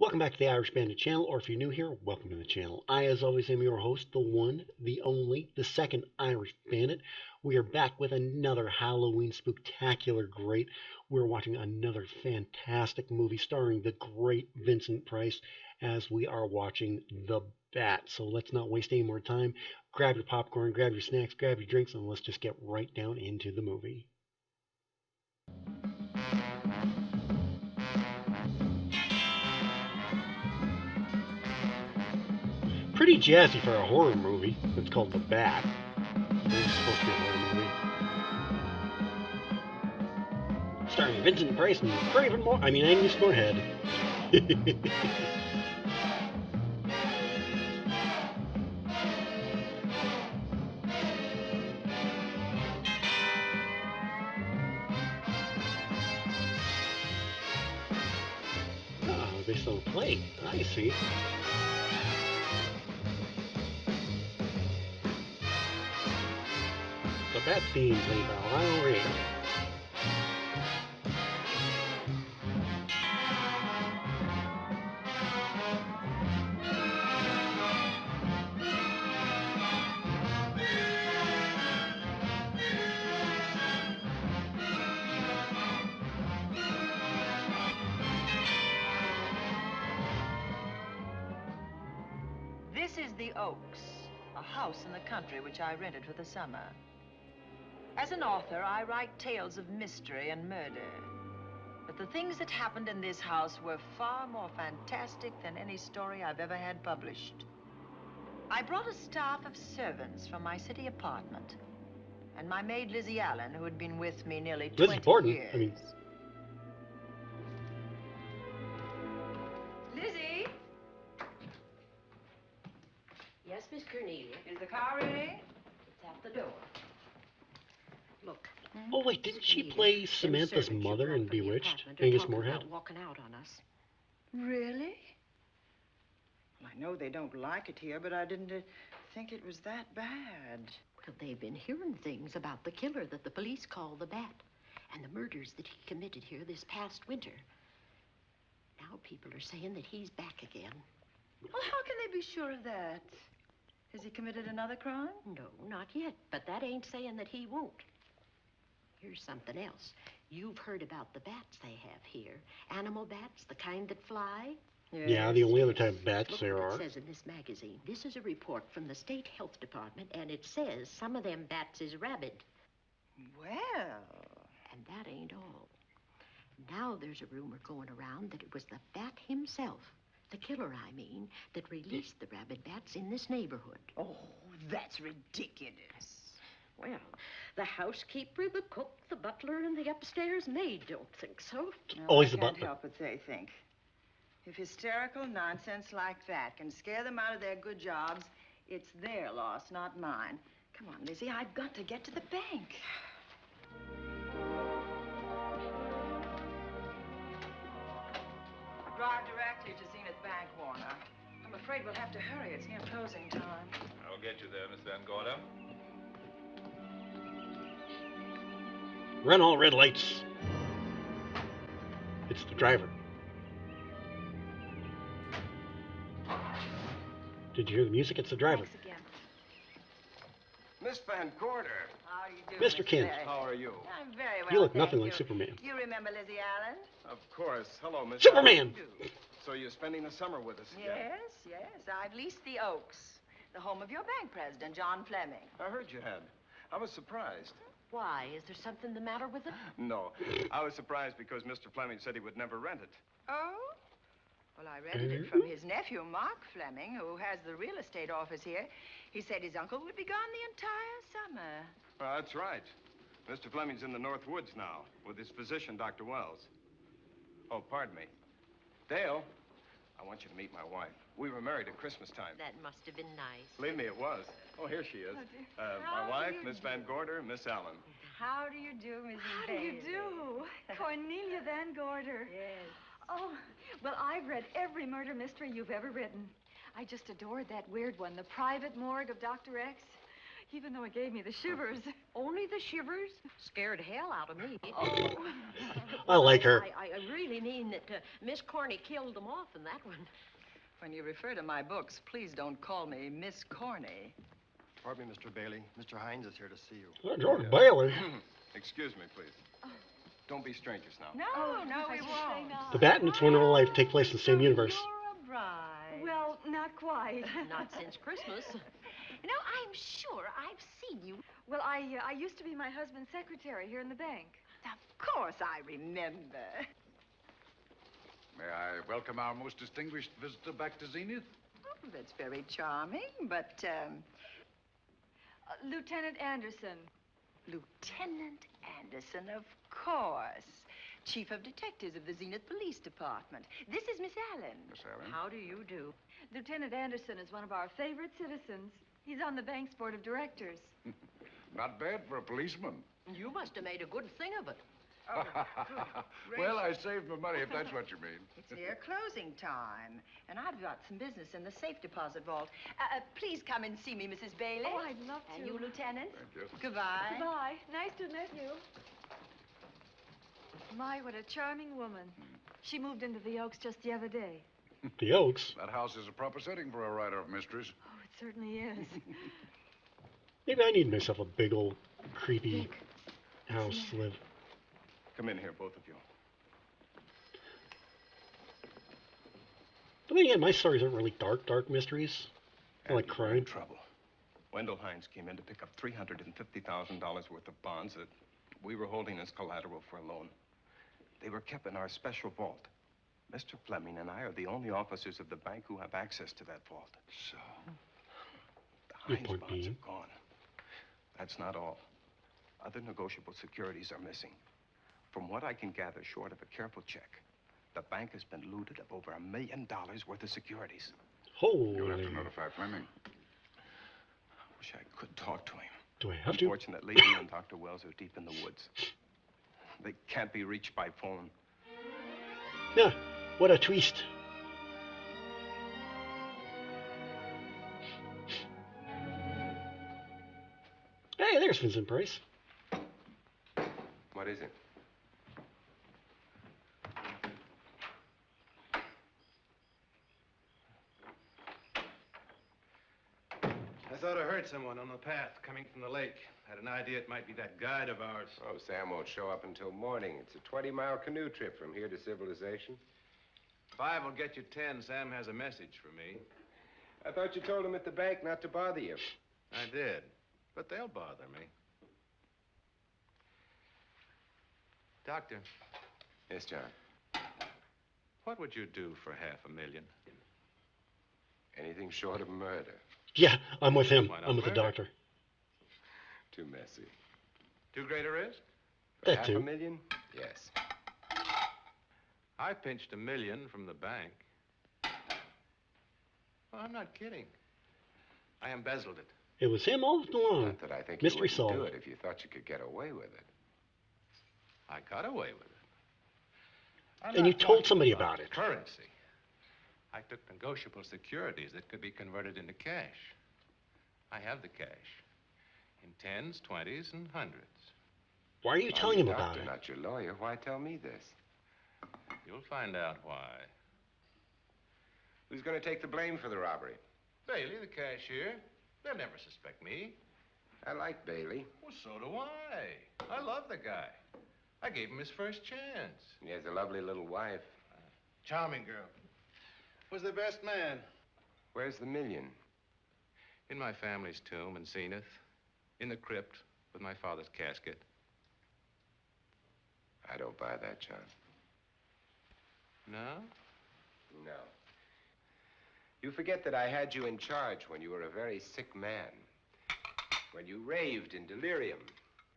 Welcome back to the Irish Bandit channel, or if you're new here, welcome to the channel. I, as always, am your host, the one, the only, the second Irish Bandit. We are back with another Halloween Spooktacular great. We're watching another fantastic movie starring the great Vincent Price as we are watching The Bat. So let's not waste any more time. Grab your popcorn, grab your snacks, grab your drinks, and let's just get right down into the movie. Pretty jazzy for a horror movie. It's called The Bat. This is supposed to be a horror movie. Starring Vincent Price and Agnes Moorehead. Oh, based on a play. I see. The Bat theme played by Lionel Ray. This is the Oaks, a house in the country which I rented for the summer. As an author, I write tales of mystery and murder. But the things that happened in this house were far more fantastic than any story I've ever had published. I brought a staff of servants from my city apartment, and my maid Lizzie Allen, who had been with me nearly 20 years. Lizzie? Yes, Miss Cornelia. Is the car ready? It's at the door. Look. Oh wait, didn't she play Samantha's mother in Bewitched? Agnes Moorehead? Walking out on us. Really? Well, I know they don't like it here, but I didn't think it was that bad. Well, they've been hearing things about the killer that the police call the Bat, and the murders that he committed here this past winter. Now people are saying that he's back again. Well, how can they be sure of that? Has he committed another crime? No, not yet, but that ain't saying that he won't. Here's something else. You've heard about the bats they have here. Animal bats, the kind that fly. Yes. Yeah, the only other type of bats Look there what are. it says in this magazine. This is a report from the state health department, and it says some of them bats is rabid. Well. And that ain't all. Now there's a rumor going around that it was the bat himself, the killer, I mean, that released the rabid bats in this neighborhood. Oh, that's ridiculous. Well, the housekeeper, the cook, the butler, and the upstairs maid don't think so. No, Always I the can't butler. help what they think. If hysterical nonsense like that can scare them out of their good jobs, it's their loss, not mine. Come on, Lizzie, I've got to get to the bank. Drive directly to Zenith Bank, Warner. I'm afraid we'll have to hurry. It's near closing time. I'll get you there, Miss Van Gorder. Run all red lights. It's the driver. Did you hear the music? It's the driver. Thanks again. Miss Van Gorder. How do you do, Mr. Kent. Berry? How are you? I'm very well, You look thank nothing like you. Superman. You remember Lizzie Allen? Of course. Hello, Miss. Superman! So you're spending the summer with us again? Yes. I've leased the Oaks, the home of your bank president, John Fleming. I heard you had. I was surprised. Why? Is there something the matter with it? No. I was surprised because Mr. Fleming said he would never rent it. Oh? Well, I rented it from his nephew, Mark Fleming, who has the real estate office here. He said his uncle would be gone the entire summer. Well, that's right. Mr. Fleming's in the North Woods now with his physician, Dr. Wells. Oh, pardon me. Dale, I want you to meet my wife. We were married at Christmas time. That must have been nice. Believe me, it was. Oh, here she is. Oh, dear. My How wife, do you Miss Van Gorder, Miss Allen. How do you do, Mrs. How do you do? Cornelia Van Gorder. Yes. Oh, well, I've read every murder mystery you've ever written. I just adored that weird one, The Private Morgue of Dr. X. even though it gave me the shivers. Only the shivers? Scared hell out of me. Oh. I like her. I really mean that Miss Corny killed them off in that one. When you refer to my books, please don't call me Miss Corny. Pardon me, Mr. Bailey. Mr. Hines is here to see you. George Bailey. Excuse me, please. Don't be strangers now. No, no, I we should won't. say not. The Bat and Its Wonderful Life take place in the same universe. You're a bride. Well, not quite. Not since Christmas. You know, I'm sure I've seen you. Well, I used to be my husband's secretary here in the bank. Of course I remember. May I welcome our most distinguished visitor back to Zenith? Oh, that's very charming, but, Lieutenant Anderson. Lieutenant Anderson, of course. Chief of Detectives of the Zenith Police Department. This is Miss Allen. Miss Allen? How do you do? Lieutenant Anderson is one of our favorite citizens. He's on the bank's board of directors. Not bad for a policeman. You must have made a good thing of it. Well, I saved my money, if that's what you mean. It's near closing time, and I've got some business in the safe deposit vault. Please come and see me, Mrs. Bailey. Oh, I'd love to. And you, Lieutenant. Thank you. Goodbye. Goodbye. Nice to meet you. My, what a charming woman. She moved into the Oaks just the other day. The Oaks. That house is a proper setting for a writer of mysteries. Oh, it certainly is. Maybe I need myself a big old creepy house to live. Come in here, both of you. But then again, my stories aren't really dark mysteries. I like We're crime. in trouble. Wendell Hines came in to pick up $350,000 worth of bonds that we were holding as collateral for a loan. They were kept in our special vault. Mr. Fleming and I are the only officers of the bank who have access to that vault. So? The Your Hines point bonds being? are gone. That's not all. Other negotiable securities are missing. From what I can gather, short of a careful check, the bank has been looted of over $1 million worth of securities. You'll have Holy. to notify Fleming. I wish I could talk to him. Do I have to? Unfortunately, he and Dr. Wells are deep in the woods. They can't be reached by phone. Yeah. What a twist. Hey, there's Vincent Price. What is it? I thought I heard someone on the path coming from the lake. Had an idea it might be that guide of ours. Oh, Sam won't show up until morning. It's a 20-mile canoe trip from here to civilization. 5 will get you 10. Sam has a message for me. I thought you told him at the bank not to bother you. I did, but they'll bother me. Doctor, Yes, John. what would you do for $500,000? Anything short of murder. Yeah, I'm with him. Why not I'm with the murder? doctor. Too messy. Too great a risk? For That too. $500,000? Yes. I pinched $1 million from the bank. Well, I'm not kidding. I embezzled it. It was him all along. Not that I think Mystery you wouldn't do solved. it if you thought you could get away with it. I got away with it. I'm And you not told talking somebody about it. Currency. I took negotiable securities that could be converted into cash. I have the cash. In 10s, 20s, and 100s. Why are you I'm telling your him about doctor, it? not your lawyer. Why tell me this? You'll find out why. Who's going to take the blame for the robbery? Bailey, the cashier. They'll never suspect me. I like Bailey. Well, so do I. I love the guy. I gave him his first chance. He has a lovely little wife. Charming girl. Was the best man. Where's the $1 million? In my family's tomb in Zenith. In the crypt with my father's casket. I don't buy that, John. No? No. You forget that I had you in charge when you were a very sick man. When you raved in delirium.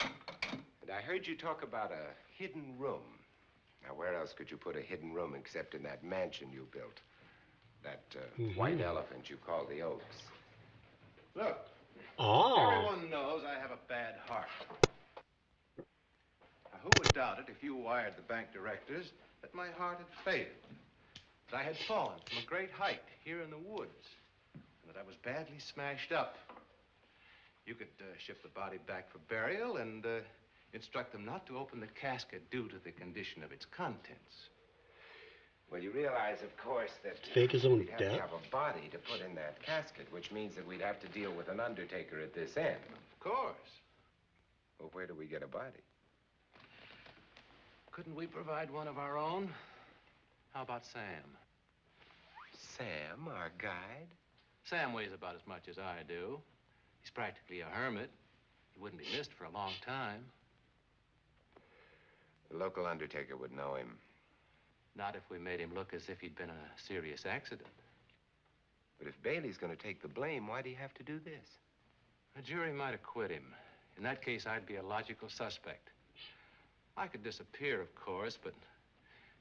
And I heard you talk about a hidden room. Now, where else could you put a hidden room except in that mansion you built? That white elephant you call the Oaks. Look, Oh. everyone knows I have a bad heart. Now, who would doubt it if you wired the bank directors that my heart had failed? That I had fallen from a great height here in the woods. And that I was badly smashed up. You could ship the body back for burial and instruct them not to open the casket due to the condition of its contents. Well, you realize, of course, that Fake his own we'd have to death? have a body to put in that casket, which means that we'd have to deal with an undertaker at this end. Of course. Well, where do we get a body? Couldn't we provide one of our own? How about Sam? Sam, our guide? Sam weighs about as much as I do. He's practically a hermit. He wouldn't be missed for a long time. The local undertaker would know him. Not if we made him look as if he'd been a serious accident. But if Bailey's going to take the blame, why'd he have to do this? A jury might acquit him. In that case, I'd be a logical suspect. I could disappear, of course, but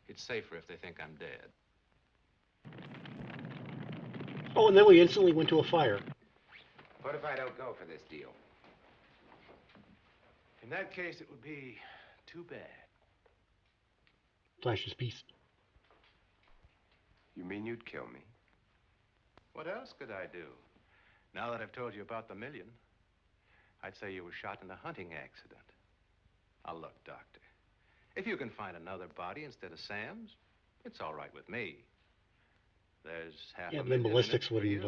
it's safer if they think I'm dead. Oh, and then we instantly went to a fire. What if I don't go for this deal? In that case, it would be too bad. Flash's piece. You mean you'd kill me? What else could I do? Now that I've told you about the $1 million, I'd say you were shot in a hunting accident. Now, look, Doctor, if you can find another body instead of Sam's, it's all right with me. There's half Yeah, a then million in it ballistics would for you.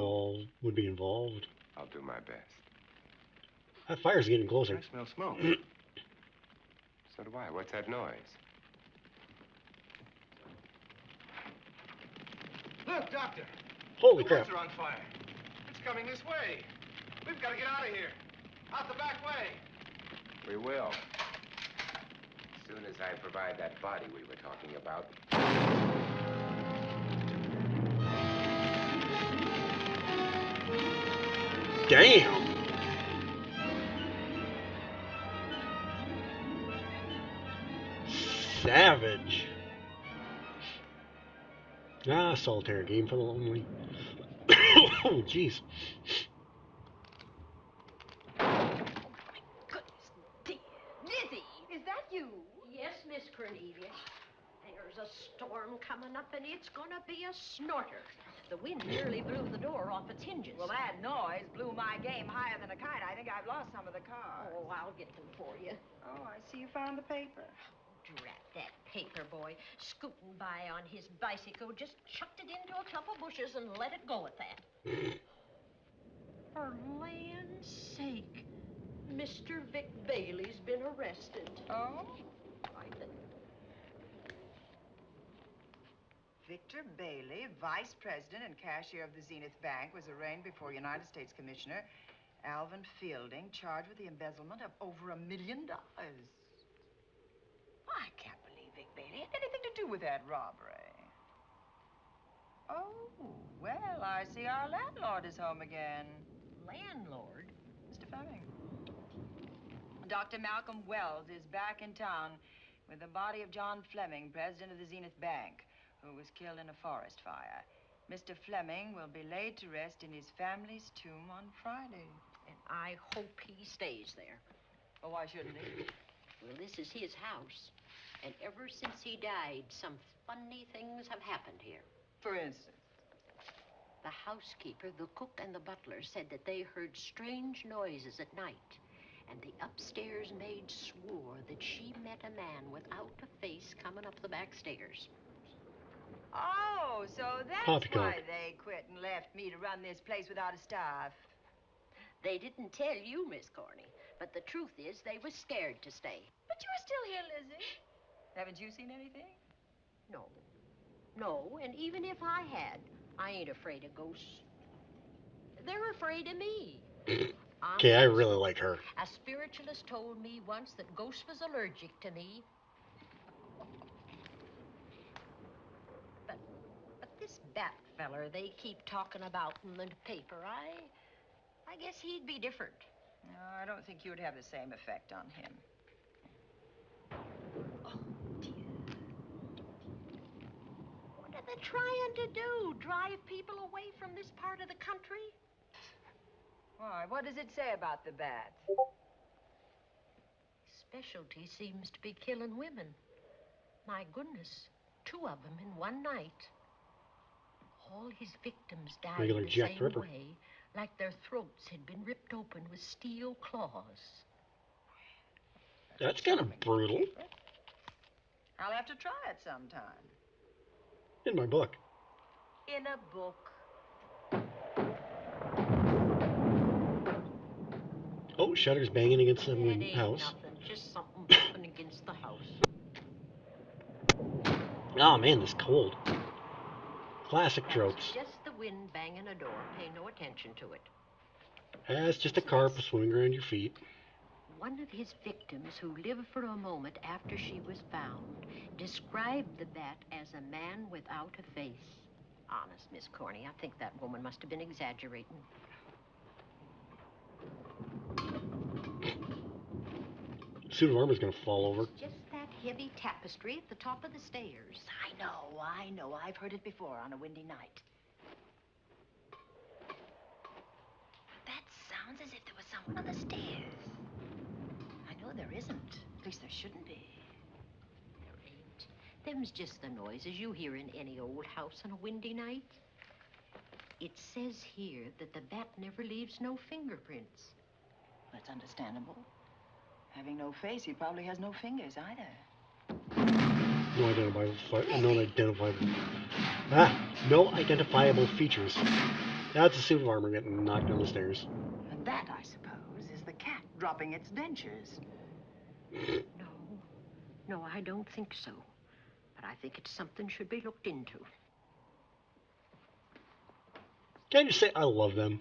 be involved. I'll do my best. That fire's getting closer. I smell smoke. So do I. What's that noise? Look, Doctor. Holy The crap. woods are on fire. It's coming this way. We've got to get out of here. Out the back way. We will. As soon as I provide that body we were talking about. Damn. Savage. Ah, solitaire game for the lonely. Oh, jeez. Lizzie, is that you? Yes, Miss Cornelia. There's a storm coming up, and it's gonna be a snorter. The wind nearly blew the door off its hinges. Well, that noise blew my game higher than a kite. I think I've lost some of the cards. Oh, I'll get them for you. Oh, I see you found the paper. Drat that paper boy, scooting by on his bicycle, just chucked it into a clump of bushes and let it go at that. For land's sake, Mr. Vic Bailey's been arrested. Oh? I think. Victor Bailey, vice president and cashier of the Zenith Bank, was arraigned before United States Commissioner Alvin Fielding, charged with the embezzlement of over $1 million. I can't believe Vic Bailey had anything to do with that robbery. Oh, well, I see our landlord is home again. Landlord? Mr. Fleming. Dr. Malcolm Wells is back in town with the body of John Fleming, president of the Zenith Bank, who was killed in a forest fire. Mr. Fleming will be laid to rest in his family's tomb on Friday. And I hope he stays there. Well, why shouldn't he? Well, this is his house. And ever since he died, some funny things have happened here. For instance? The housekeeper, the cook, and the butler said that they heard strange noises at night. And the upstairs maid swore that she met a man without a face coming up the back stairs. Oh, so that's Poppycock. why they quit and left me to run this place without a staff. They didn't tell you, Miss Corney, but the truth is they was scared to stay. But you're still here, Lizzie. Haven't you seen anything? No. No, and even if I had, I ain't afraid of ghosts. They're afraid of me. Okay, I really like her. A spiritualist told me once that ghosts was allergic to me. But this Bat feller they keep talking about in the paper, I guess he'd be different. No, I don't think you'd have the same effect on him. Oh, dear. What are they trying to do? Drive people away from this part of the country? Why, what does it say about the bat? Specialty seems to be killing women. My goodness, 2 of them in one night. All his victims died Regular the Jack same Ripper. way. like their throats had been ripped open with steel claws. That's kind of brutal. I'll have to try it sometime. In my book. In a book. Oh, Shutter's banging against the It ain't house. nothing, just something bumping against the house. Oh man, this cold. Classic tropes. That's just the wind banging a door. Pay no attention to it. It's just a carp swimming around your feet. One of his victims, who lived for a moment after she was found, described the bat as a man without a face. Honest, Miss Corney, I think that woman must have been exaggerating. Suit of armor's gonna fall over. It's just that heavy tapestry at the top of the stairs. I know. I've heard it before on a windy night. That sounds as if there was someone on the stairs. I know there isn't. At least there shouldn't be. There ain't. Them's just the noises you hear in any old house on a windy night. It says here that the bat never leaves no fingerprints. That's understandable. Having no face, he probably has no fingers either. No identifiable features. That's a suit of armor getting knocked down the stairs. And that, I suppose, is the cat dropping its dentures. No, I don't think so. But I think it's something should be looked into. Can I just say I love them?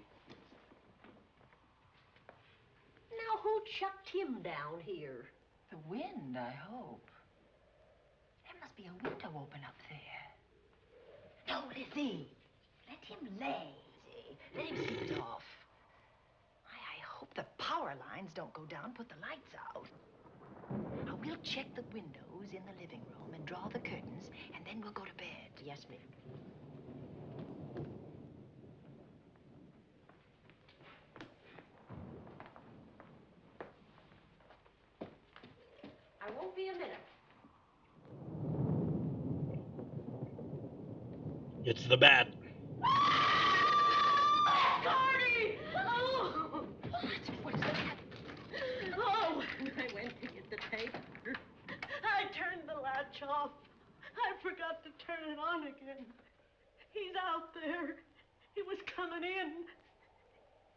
Now, who chucked him down here? The wind, I hope. There must be a window open up there. No, Lizzie. Let him lay. Let him sleep it off. I hope the power lines don't go down, put the lights out. Now, we'll check the windows in the living room and draw the curtains, and then we'll go to bed. Yes, ma'am. I won't be a minute. It's the bat. Gordy! Oh! What's that? Oh, I went to get the tape. I turned the latch off. I forgot to turn it on again. He's out there. He was coming in.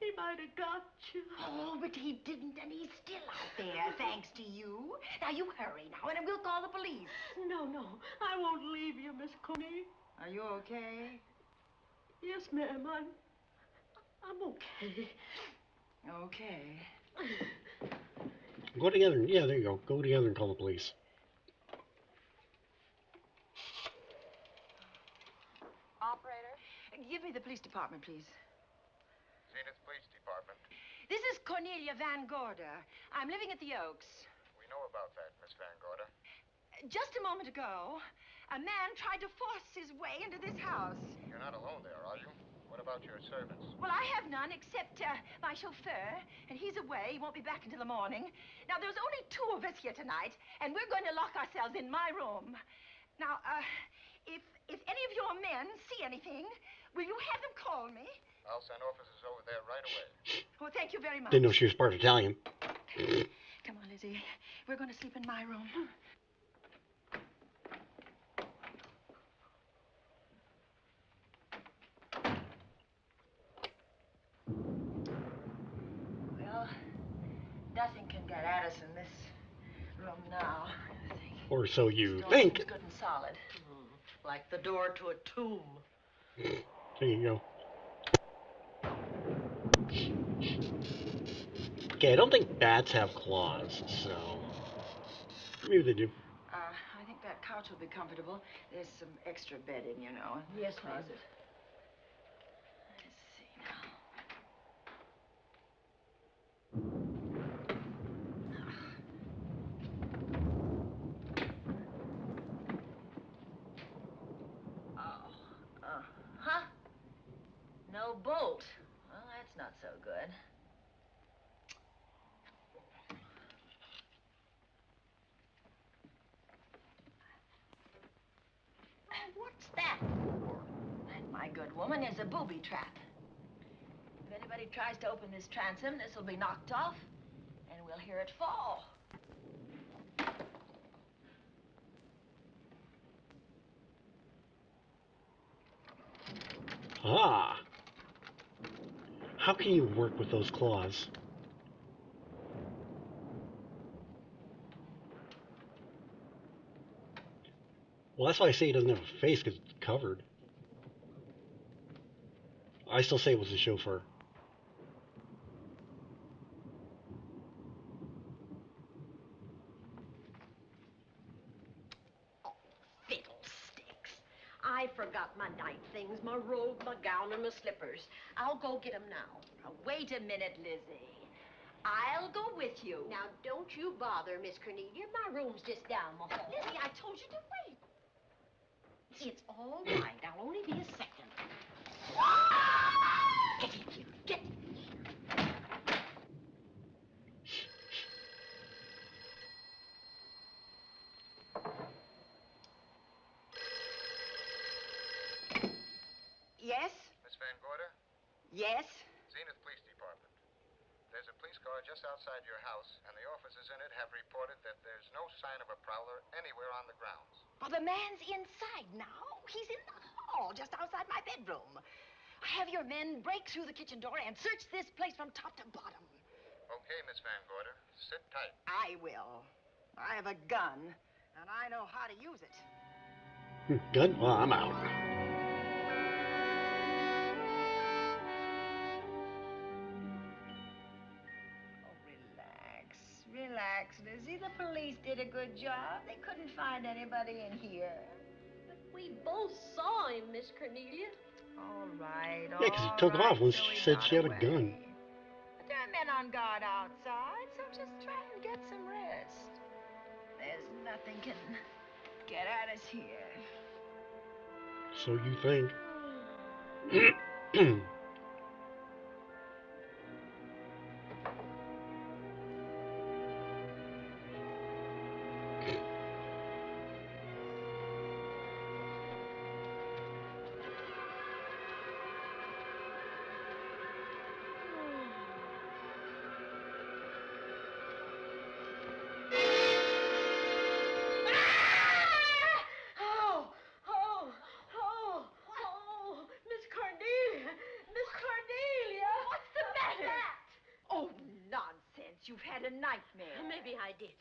He might have got you. Oh, but he didn't, and he's still out there, thanks to you. Now, you hurry now, and we'll call the police. No, I won't leave you, Miss Coney. Are you okay? Yes, ma'am, I'm okay. Okay. Go together. Yeah, there you go. Go together and call the police. Operator? Give me the police department, please. Zenith Police Department. This is Cornelia Van Gorder. I'm living at the Oaks. We know about that, Miss Van Gorder. Just a moment ago, a man tried to force his way into this house. You're not alone there, are you? What about your servants? Well, I have none except my chauffeur, and he's away. He won't be back until the morning. Now, there's only 2 of us here tonight, and we're going to lock ourselves in my room. Now, if any of your men see anything, will you have them call me? I'll send officers over there right away. Well, thank you very much. Didn't know she was part Italian. Come on, Lizzie. We're going to sleep in my room. Well, nothing can get at us in this room now, I think. Or so you Door think. seems good and solid. Like the door to a tomb. There you go. Okay, I don't think bats have claws, so maybe they do. I think that couch will be comfortable. There's some extra bedding, you know. Yes, ma'am. Closet. Let's see now. Huh? No bolt. Well, that's not so good. What's that for? That, my good woman, is a booby trap. If anybody tries to open this transom, this will be knocked off, and we'll hear it fall. Ah. How can you work with those claws? Well, that's why I say he doesn't have a face, because it's covered. I still say it was a chauffeur. Fiddlesticks. I forgot my night things, my robe, my gown, and my slippers. I'll go get 'em now. Now, wait a minute, Lizzie. I'll go with you. Now, don't you bother, Miss Cornelia. My room's just down the hall. Lizzie, I told you to wait. It's all right. I'll only be a second. Get in here. Get in here. Yes? Miss Van Gorder? Yes? Zenith Police Department. There's a police car just outside your house, and the officers in it have reported that there's no sign of a prowler anywhere on the grounds. Well, the man's inside now. He's in the hall, just outside my bedroom. Have your men break through the kitchen door and search this place from top to bottom. Okay, Miss Van Gorder. Sit tight. I will. I have a gun, and I know how to use it. Good? Well, I'm out. Relax, Lizzie. The police did a good job. They couldn't find anybody in here. But we both saw him, Miss Cornelia. All right, Yeah, because he took off when she said she had a gun. But there are men on guard outside, so just try and get some rest. There's nothing can get at us here. So you think. Miss Cornelia! Miss Cornelia! What's the matter? Oh, Nonsense. You've had a nightmare. maybe I did.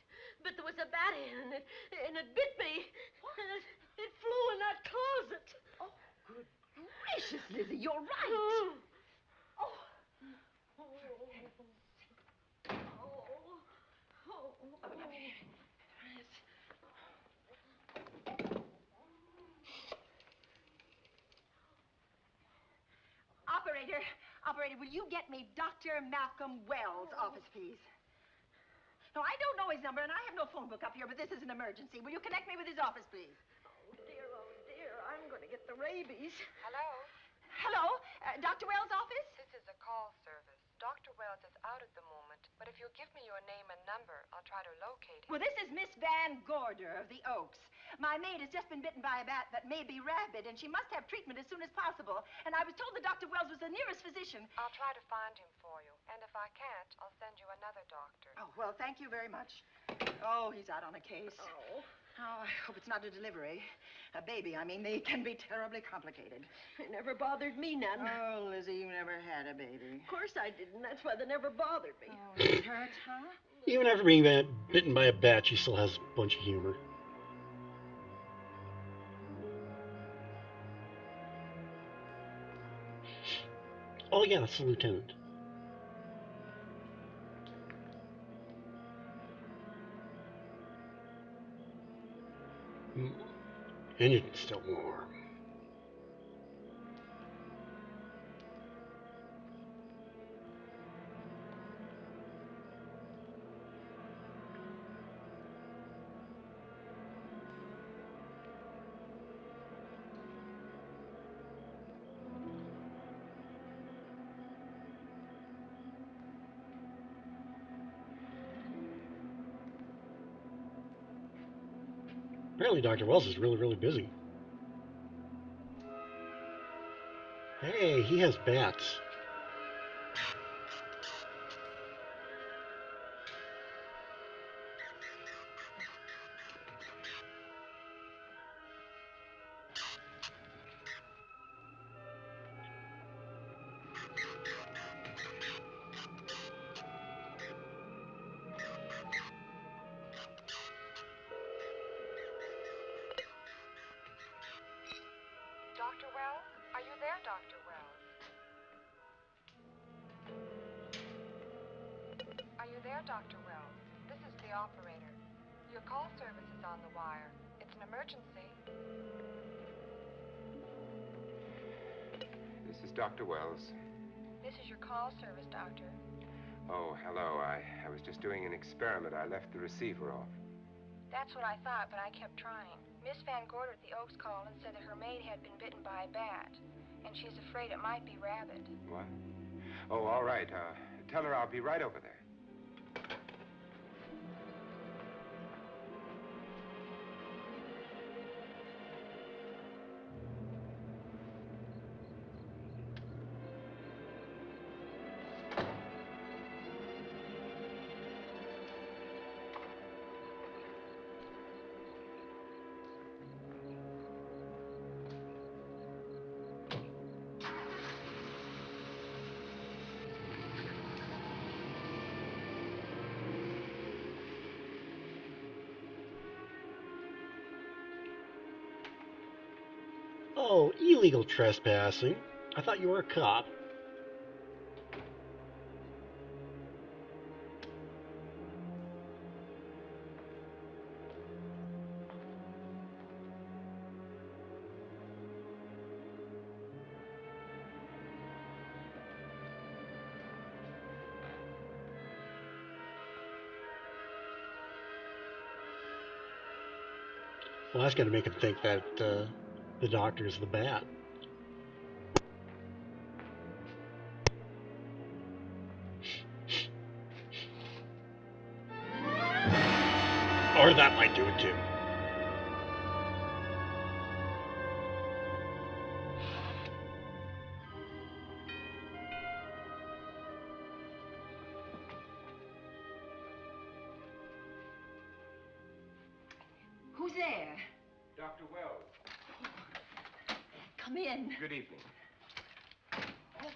But there was a bat in it, and it bit me. And it flew in that closet. Oh, good gracious, Lizzie, you're right. Oh. Operator, will you get me Dr. Malcolm Wells' office, please? No, I don't know his number, and I have no phone book up here, but this is an emergency. Will you connect me with his office, please? Oh, dear, I'm going to get the rabies. Hello? Hello? Dr. Wells' office? This is a call service. Dr. Wells is out at the moment, but if you'll give me your name and number, I'll try to locate him. Well, this is Miss Van Gorder of the Oaks. My maid has just been bitten by a bat that may be rabid, and she must have treatment as soon as possible. And I was told that Dr. Wells was the nearest physician. I'll try to find him for you, and if I can't, I'll send you another doctor. Oh, well, thank you very much. Oh, he's out on a case. Oh. Oh, I hope it's not a delivery. A baby, I mean, they can be terribly complicated. It never bothered me none. Oh, Lizzie, you never had a baby. Of course I didn't. That's why they never bothered me. Oh, it hurts, huh? Even after being bitten by a bat, she still has a bunch of humor. Oh, yeah, that's the lieutenant. And it's still warm. Apparently Dr. Wells is really, really busy. Hey, he has bats. Dr. Wells. Are you there, Dr. Wells? This is the operator. Your call service is on the wire. It's an emergency. This is Dr. Wells. This is your call service, Doctor. Oh, hello. I was just doing an experiment. I left the receiver off. That's what I thought, but I kept trying. Miss Van Gorder at the Oaks called and said that her maid had been bitten by a bat, and she's afraid it might be rabbit. What? Oh, all right. Tell her I'll be right over there. Oh, illegal trespassing. I thought you were a cop. Well, that's going to make him think that the doctor's the bat. Or that might do it too. Who's there? Dr. Wells. Come in. Good evening. Oh, I'm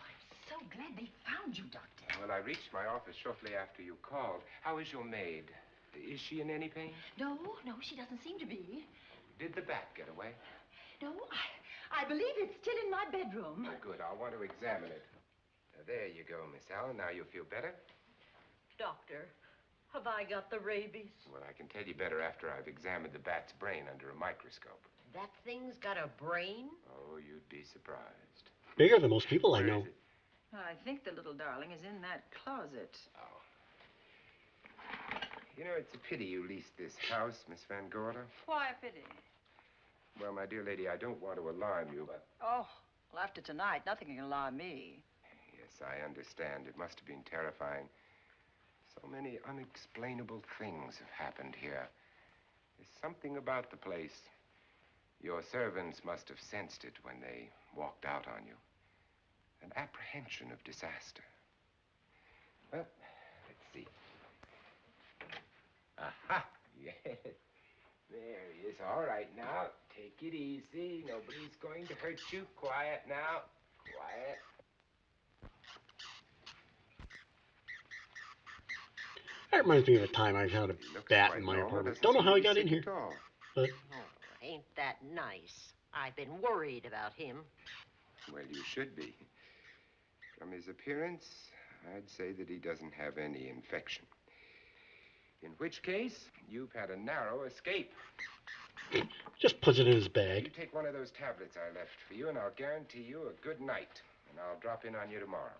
so glad they found you, Doctor. Well, I reached my office shortly after you called. How is your maid? Is she in any pain? No, she doesn't seem to be. Did the bat get away? No, I believe it's still in my bedroom. Oh, good. I'll want to examine it. There you go, Miss Allen. Now you feel better? Doctor, have I got the rabies? Well, I can tell you better after I've examined the bat's brain under a microscope. That thing's got a brain? Oh, you'd be surprised. Bigger than most people I Where know. is it? I think the little darling is in that closet. Oh. You know, it's a pity you leased this house, Miss Van Gorder. Why a pity? Well, my dear lady, I don't want to alarm you, but... Oh, well, after tonight, nothing can alarm me. Yes, I understand. It must have been terrifying. So many unexplainable things have happened here. There's something about the place. Your servants must have sensed it when they walked out on you. An apprehension of disaster. Well, let's see. Aha! Yes. There he is. All right, now, take it easy. Nobody's going to hurt you. Quiet now. Quiet. That reminds me of a time I found a bat in my apartment. Don't know how he got in here, but... Oh, ain't that nice? I've been worried about him. Well, you should be. From his appearance, I'd say that he doesn't have any infection. In which case, you've had a narrow escape. Just puts it in his You bag. take one of those tablets I left for you, and I'll guarantee you a good night. And I'll drop in on you tomorrow.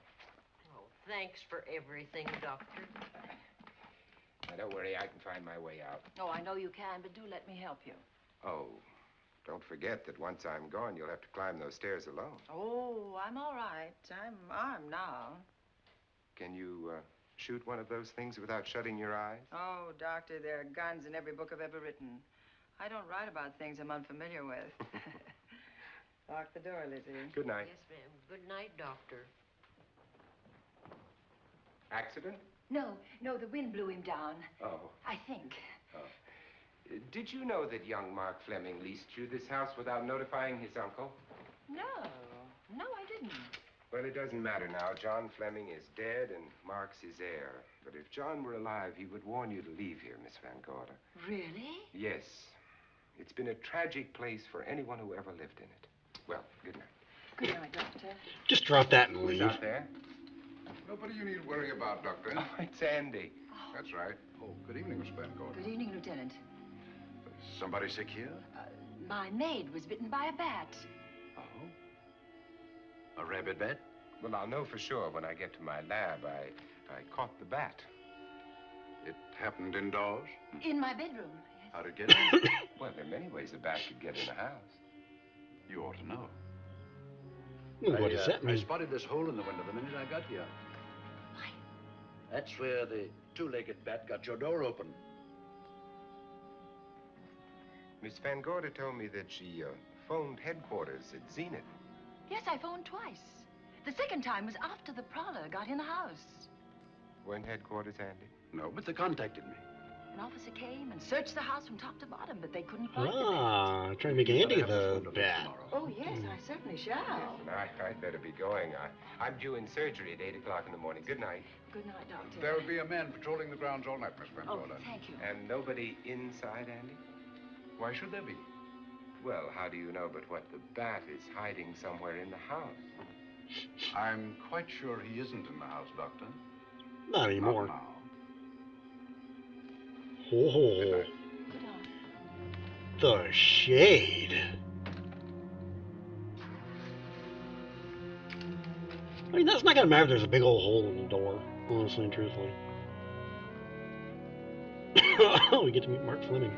Oh, thanks for everything, Doctor. Now, don't worry, I can find my way out. Oh, I know you can, but do let me help you. Oh, don't forget that once I'm gone, you'll have to climb those stairs alone. Oh, I'm all right. I'm armed now. Can you shoot one of those things without shutting your eyes? Oh, Doctor, there are guns in every book I've ever written. I don't write about things I'm unfamiliar with. Lock the door, Lizzie. Good night. Yes, ma'am. Good night, Doctor. Accident? No, the wind blew him down. Oh. I think. Oh. Did you know that young Mark Fleming leased you this house without notifying his uncle? No, I didn't. Well, it doesn't matter now. John Fleming is dead and Mark's his heir. But if John were alive, he would warn you to leave here, Miss Van Gorder. Really? Yes. It's been a tragic place for anyone who ever lived in it. Well, good night. Good night, Doctor. Doctor? Just drop that and Who's leave. out there? Nobody you need worry about, Doctor. Oh, it's Andy. That's right. Oh, good evening, Miss Van Gogh. Good evening, Lieutenant. Somebody sick here? My maid was bitten by a bat. Oh? A rabid bat? Well, I'll know for sure when I get to my lab. I caught the bat. It happened indoors? In my bedroom. How'd it get in? Well, there are many ways a bat could get in a house. You ought to know. What does that I mean? spotted this hole in the window the minute I got here. Why? That's where the two-legged bat got your door open. Miss Van Gorder told me that she phoned headquarters at Zenith. Yes, I phoned twice. The second time was after the prowler got in the house. Weren't headquarters, Andy? No, but they contacted me. An officer came and searched the house from top to bottom, but they couldn't find the Ah, trying to make Andy the bat. bat. Oh, yes, I certainly shall. I'd better be going. I'm due in surgery at 8 o'clock in the morning. Good night. Good night, Doctor. There'll be a man patrolling the grounds all night, Miss Van Oh, Gorder. thank you. And nobody inside, Andy? Why should there be? Well, how do you know but what the bat is hiding somewhere in the house? I'm quite sure he isn't in the house, Doctor. Not anymore. Not now. Oh, Good night. the shade. I mean, that's not gonna matter if there's a big old hole in the door, honestly and truthfully. Oh, we get to meet Mark Fleming.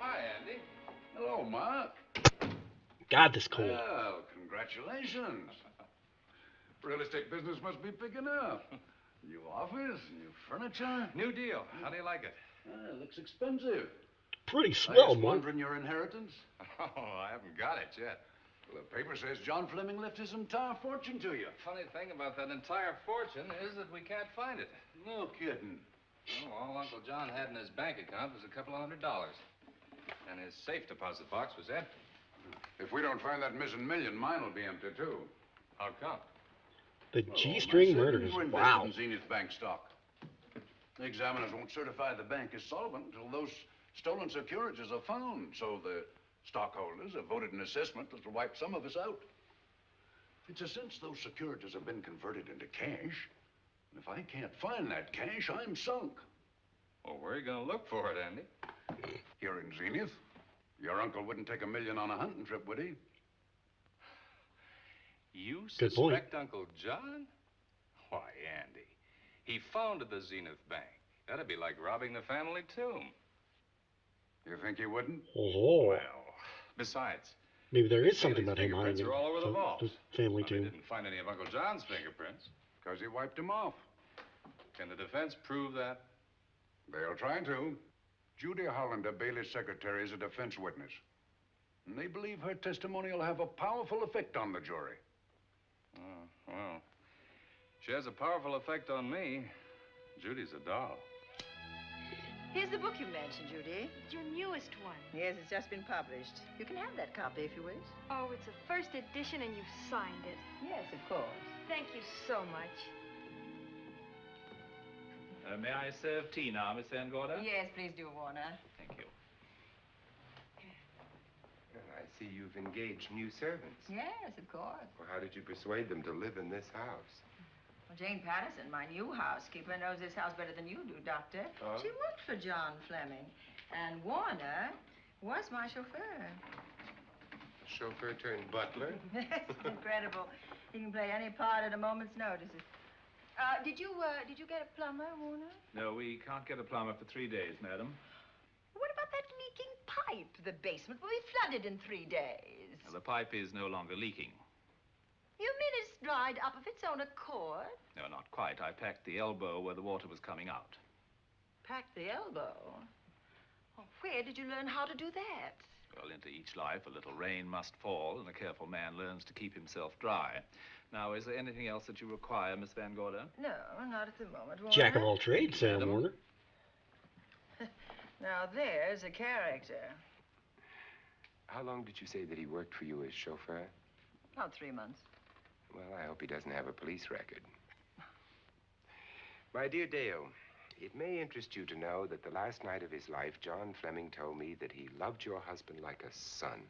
Hi, Andy. Hello, Mark. God, this cold. Well, congratulations. Real estate business must be picking up. New office, new furniture. New deal. How do you like it? It looks expensive. Pretty I swell, was Mark. wondering your inheritance. Oh, I haven't got it yet. Well, the paper says John Fleming left his entire fortune to you. Funny thing about that entire fortune is that we can't find it. No kidding. Oh, all Uncle John had in his bank account was a couple of $100. And his safe deposit box was empty. If we don't find that missing million, mine will be empty, too. How come? The Well, G-string my murders. savings were Wow. invested in Zenith Bank stock. The examiners won't certify the bank as solvent until those stolen securities are found. So the stockholders have voted an assessment that will wipe some of us out. It's a since those securities have been converted into cash. And if I can't find that cash, I'm sunk. Well, where are you going to look for it, Andy? Here in Zenith. Your uncle wouldn't take $1 million on a hunting trip, would he? You Good point. suspect Uncle John? Why, Andy, he founded the Zenith Bank. That'd be like robbing the family tomb. You think he wouldn't? Oh, Well, besides, maybe there is Miss something Bailey's about him fingerprints hiding are all over the vault. the family Well, they too. didn't find any of Uncle John's fingerprints. Because he wiped him off. Can the defense prove that? They'll try to. Judy Hollander, Bailey's secretary, is a defense witness. And they believe her testimony will have a powerful effect on the jury. Oh, well, she has a powerful effect on me. Judy's a doll. Here's the book you mentioned, Judy. It's your newest one. Yes, it's just been published. You can have that copy if you wish. Oh, it's a first edition and you've signed it. Yes, of course. Thank you so much. May I serve tea now, Miss Van Gorder? Yes, please do, Warner. Thank you. Well, I see you've engaged new servants. Yes, of course. Well, how did you persuade them to live in this house? Well, Jane Patterson, my new housekeeper, knows this house better than you do, Doctor. Oh? She worked for John Fleming. And Warner was my chauffeur. Chauffeur turned butler? It's incredible. He can play any part at a moment's notice. Did you get a plumber, Warner? No, we can't get a plumber for 3 days, madam. What about that leaking pipe? The basement will be flooded in 3 days. The pipe is no longer leaking. You mean it's dried up of its own accord? No, not quite. I packed the elbow where the water was coming out. Packed the elbow? Well, where did you learn how to do that? Well, into each life, a little rain must fall, and a careful man learns to keep himself dry. Now, is there anything else that you require, Miss Van Gorder? No, not at the moment, Warner. Jack of all trades, Sam Madam? Warner. Now, there's a character. How long did you say that he worked for you as chauffeur? About 3 months. Well, I hope he doesn't have a police record. My dear Dale, it may interest you to know that the last night of his life, John Fleming told me that he loved your husband like a son.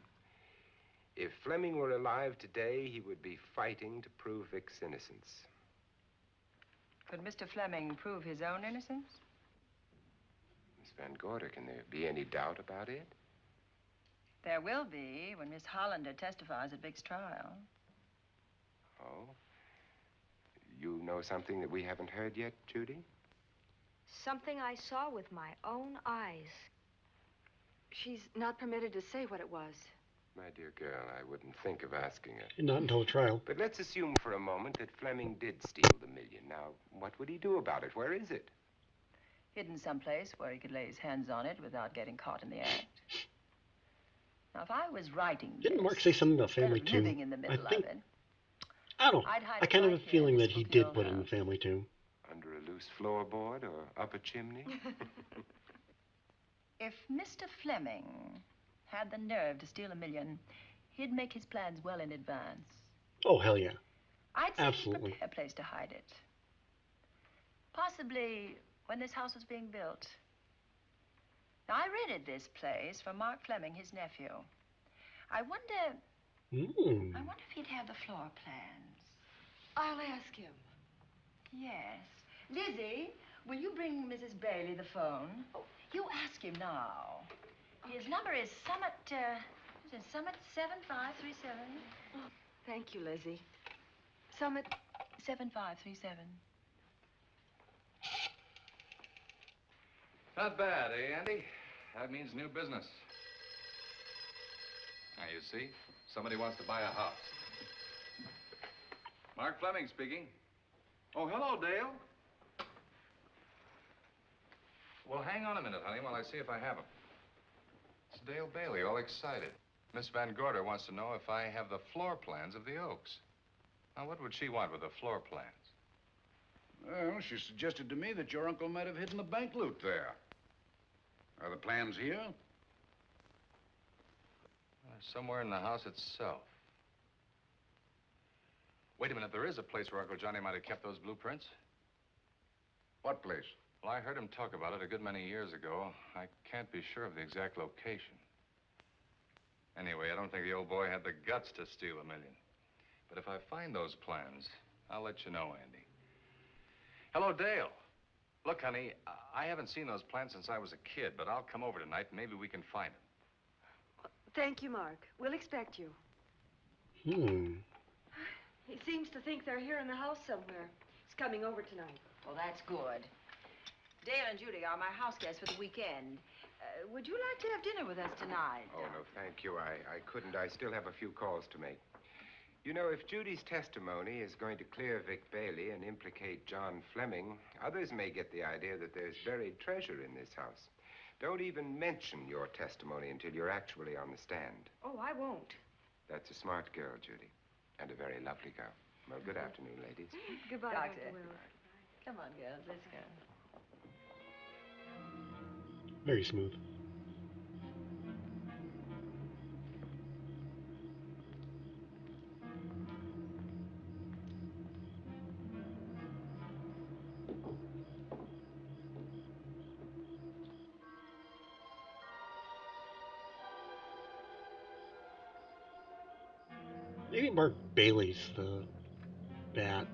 If Fleming were alive today, he would be fighting to prove Vic's innocence. Could Mr. Fleming prove his own innocence? Miss Van Gorder, can there be any doubt about it? There will be when Miss Hollander testifies at Vic's trial. Oh? You know something that we haven't heard yet, Judy? Something I saw with my own eyes. She's not permitted to say what it was. My dear girl, I wouldn't think of asking her. Not until the trial. But let's assume for a moment that Fleming did steal the million. Now, what would he do about it? Where is it? Hidden someplace where he could lay his hands on it without getting caught in the act. Now, if I was writing this, Didn't Mark say something about family too? living in the middle of it, I don't know. I'd hide I it kind of right have a here in feeling this that he Spooky did old put it in the house. family too. Under a loose floorboard or up a chimney? If Mr. Fleming had the nerve to steal $1 million, he'd make his plans well in advance. Oh, hell yeah. I'd say Absolutely. he'd prepare a place to hide it. Possibly when this house was being built. Now, I rented this place for Mark Fleming, his nephew. I wonder if he'd have the floor plans. I'll ask him. Yes. Lizzie, will you bring Mrs. Bailey the phone? Oh, you ask him now. Okay. His number is Summit 7537. Thank you, Lizzie. Summit 7537. Not bad, eh, Andy? That means new business. Now, you see, somebody wants to buy a house. Mark Fleming speaking. Oh, hello, Dale. Well, hang on a minute, honey, while I see if I have him. It's Dale Bailey, all excited. Miss Van Gorder wants to know if I have the floor plans of the Oaks. Now, what would she want with the floor plans? Well, she suggested to me that your uncle might have hidden the bank loot there. Are the plans here? Somewhere in the house itself. Wait a minute, there is a place where Uncle Johnny might have kept those blueprints. What place? Well, I heard him talk about it a good many years ago. I can't be sure of the exact location. Anyway, I don't think the old boy had the guts to steal $1 million. But if I find those plans, I'll let you know, Andy. Hello, Dale. Look, honey, I haven't seen those plans since I was a kid, but I'll come over tonight and maybe we can find them. Thank you, Mark. We'll expect you. He seems to think they're here in the house somewhere. He's coming over tonight. Well, that's good. Dale and Judy are my house guests for the weekend. Would you like to have dinner with us tonight? Oh, no, thank you. I couldn't. I still have a few calls to make. You know, if Judy's testimony is going to clear Vic Bailey and implicate John Fleming, others may get the idea that there's buried treasure in this house. Don't even mention your testimony until you're actually on the stand. Oh, I won't. That's a smart girl, Judy, and a very lovely girl. Well, good afternoon, ladies. Goodbye, Doctor. Dr. Will. Come on, girls, let's go. Very smooth. Maybe Mark Bailey's the bat.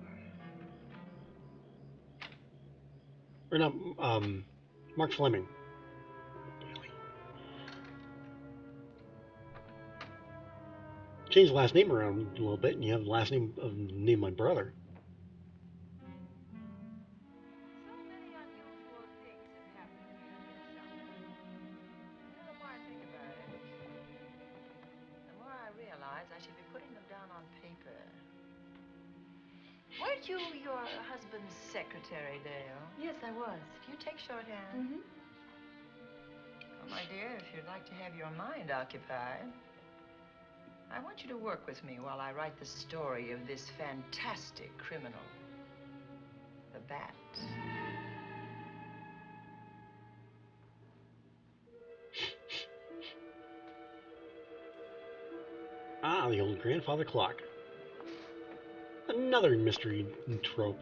Or not, Mark Fleming. Bailey. Change the last name around a little bit, and you have the last name of my brother. So many unusual things have happened to me this summer. The more I think about it, the more I realize I should be putting them down on paper. Weren't you your husband's secretary, Dale? Yes, I was. You take shorthand? Mm-hmm. Well, my dear, if you'd like to have your mind occupied, I want you to work with me while I write the story of this fantastic criminal, the Bat. Ah, the old grandfather clock. Another mystery trope.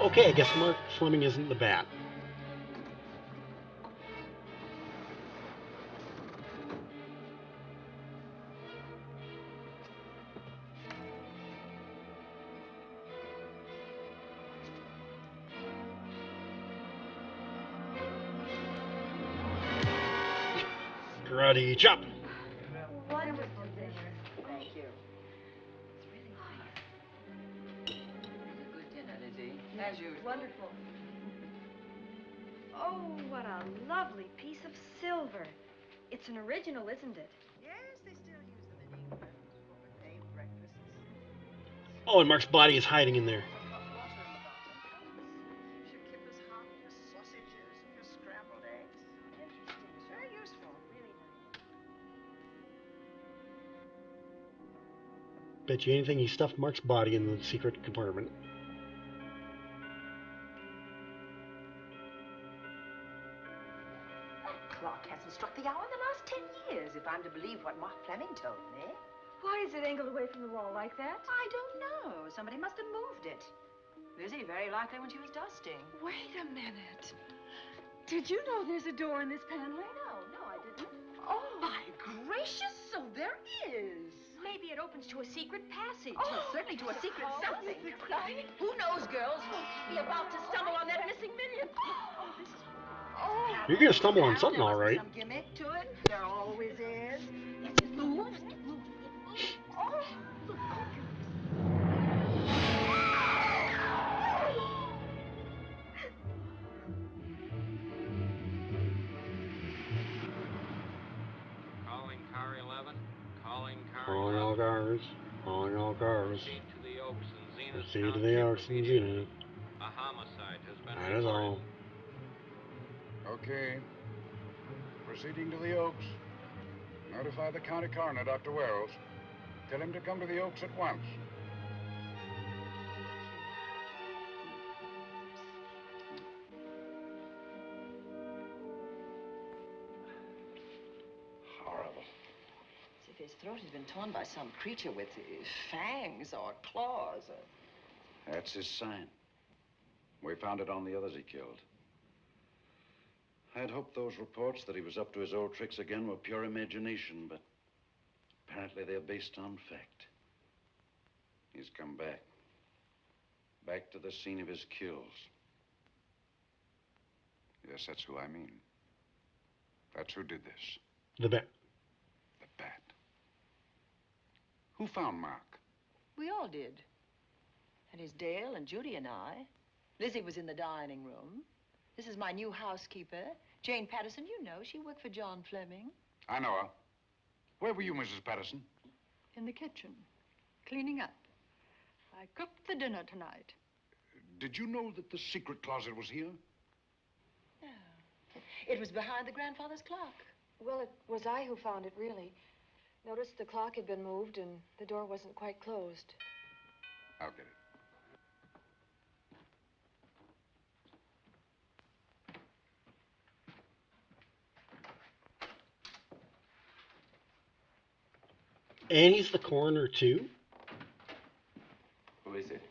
Okay, I guess Mark Fleming isn't the Bat. Karate chop. Wonderful dinner. Thank you. It's really nice. A good dinner, Lizzie. As usual. Wonderful. Oh, what a lovely piece of silver. It's an original, isn't it? Yes, they still use them in England for buffet breakfasts. Oh, and Mark's body is hiding in there. Hot water in the bottom. Should keep us hot, your sausages and your scrambled eggs. Interesting. Very useful. Really nice. Bet you anything he stuffed Mark's body in the secret compartment. Clock hasn't struck the hour in the last 10 years, if I'm to believe what Mark Fleming told me. Why is it angled away from the wall like that? I don't know. Somebody must have moved it. Lizzie, very likely when she was dusting. Wait a minute. Did you know there's a door in this paneling? No, I didn't. Oh, my gracious, so there is. Maybe it opens to a secret passage. Oh, certainly to a secret something. Who knows, girls? We'll be about to stumble on that missing million. Oh, this is... Oh, You're gonna stumble on something, there all must be right. some gimmick to it. There always is. Yes, it moves. It moves. It moves. Oh, look. Calling car 11. Calling car Calling 11. all cars. Calling all cars. Proceed to the Oaks and Zenith. Proceed to the Oaks and Zenith. A homicide has been That is all. Okay. Proceeding to the Oaks. Notify the county coroner, Dr. Wells. Tell him to come to the Oaks at once. Horrible. As if his throat has been torn by some creature with fangs or claws. That's his sign. We found it on the others he killed. I'd hoped those reports that he was up to his old tricks again were pure imagination, but apparently they're based on fact. He's come back. Back to the scene of his kills. Yes, that's who I mean. That's who did this. The Bat. The Bat. Who found Mark? We all did. That is Dale and Judy and I. Lizzie was in the dining room. This is my new housekeeper, Jane Patterson. You know, she worked for John Fleming. I know her. Where were you, Mrs. Patterson? In the kitchen, cleaning up. I cooked the dinner tonight. Did you know that the secret closet was here? No. It was behind the grandfather's clock. Well, it was I who found it, really. Noticed the clock had been moved and the door wasn't quite closed. I'll get it. And he's the coroner, too? Who is it?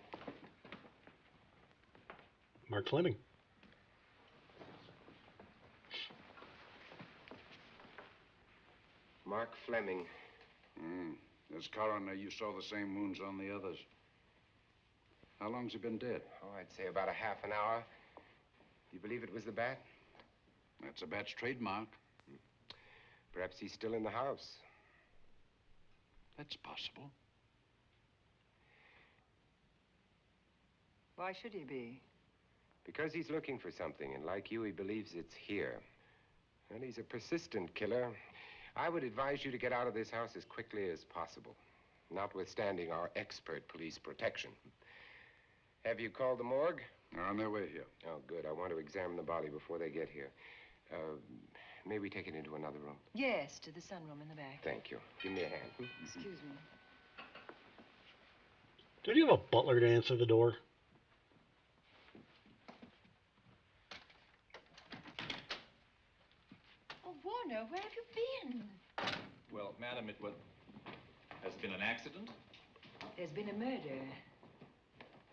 Mark Fleming. Mark Fleming. As coroner, you saw the same wounds on the others. How long's he been dead? Oh, I'd say about a half an hour. You believe it was the Bat? That's a Bat's trademark. Perhaps he's still in the house. That's possible. Why should he be? Because he's looking for something, and like you, he believes it's here. And he's a persistent killer. I would advise you to get out of this house as quickly as possible, notwithstanding our expert police protection. Have you called the morgue? They're on their way here. Oh, good. I want to examine the body before they get here. May we take it into another room? Yes, to the sunroom in the back. Thank you. Give me a hand. Excuse me. Don't you have a butler to answer the door? Oh, Warner, where have you been? Well, madam, it was... Has been an accident? There's been a murder.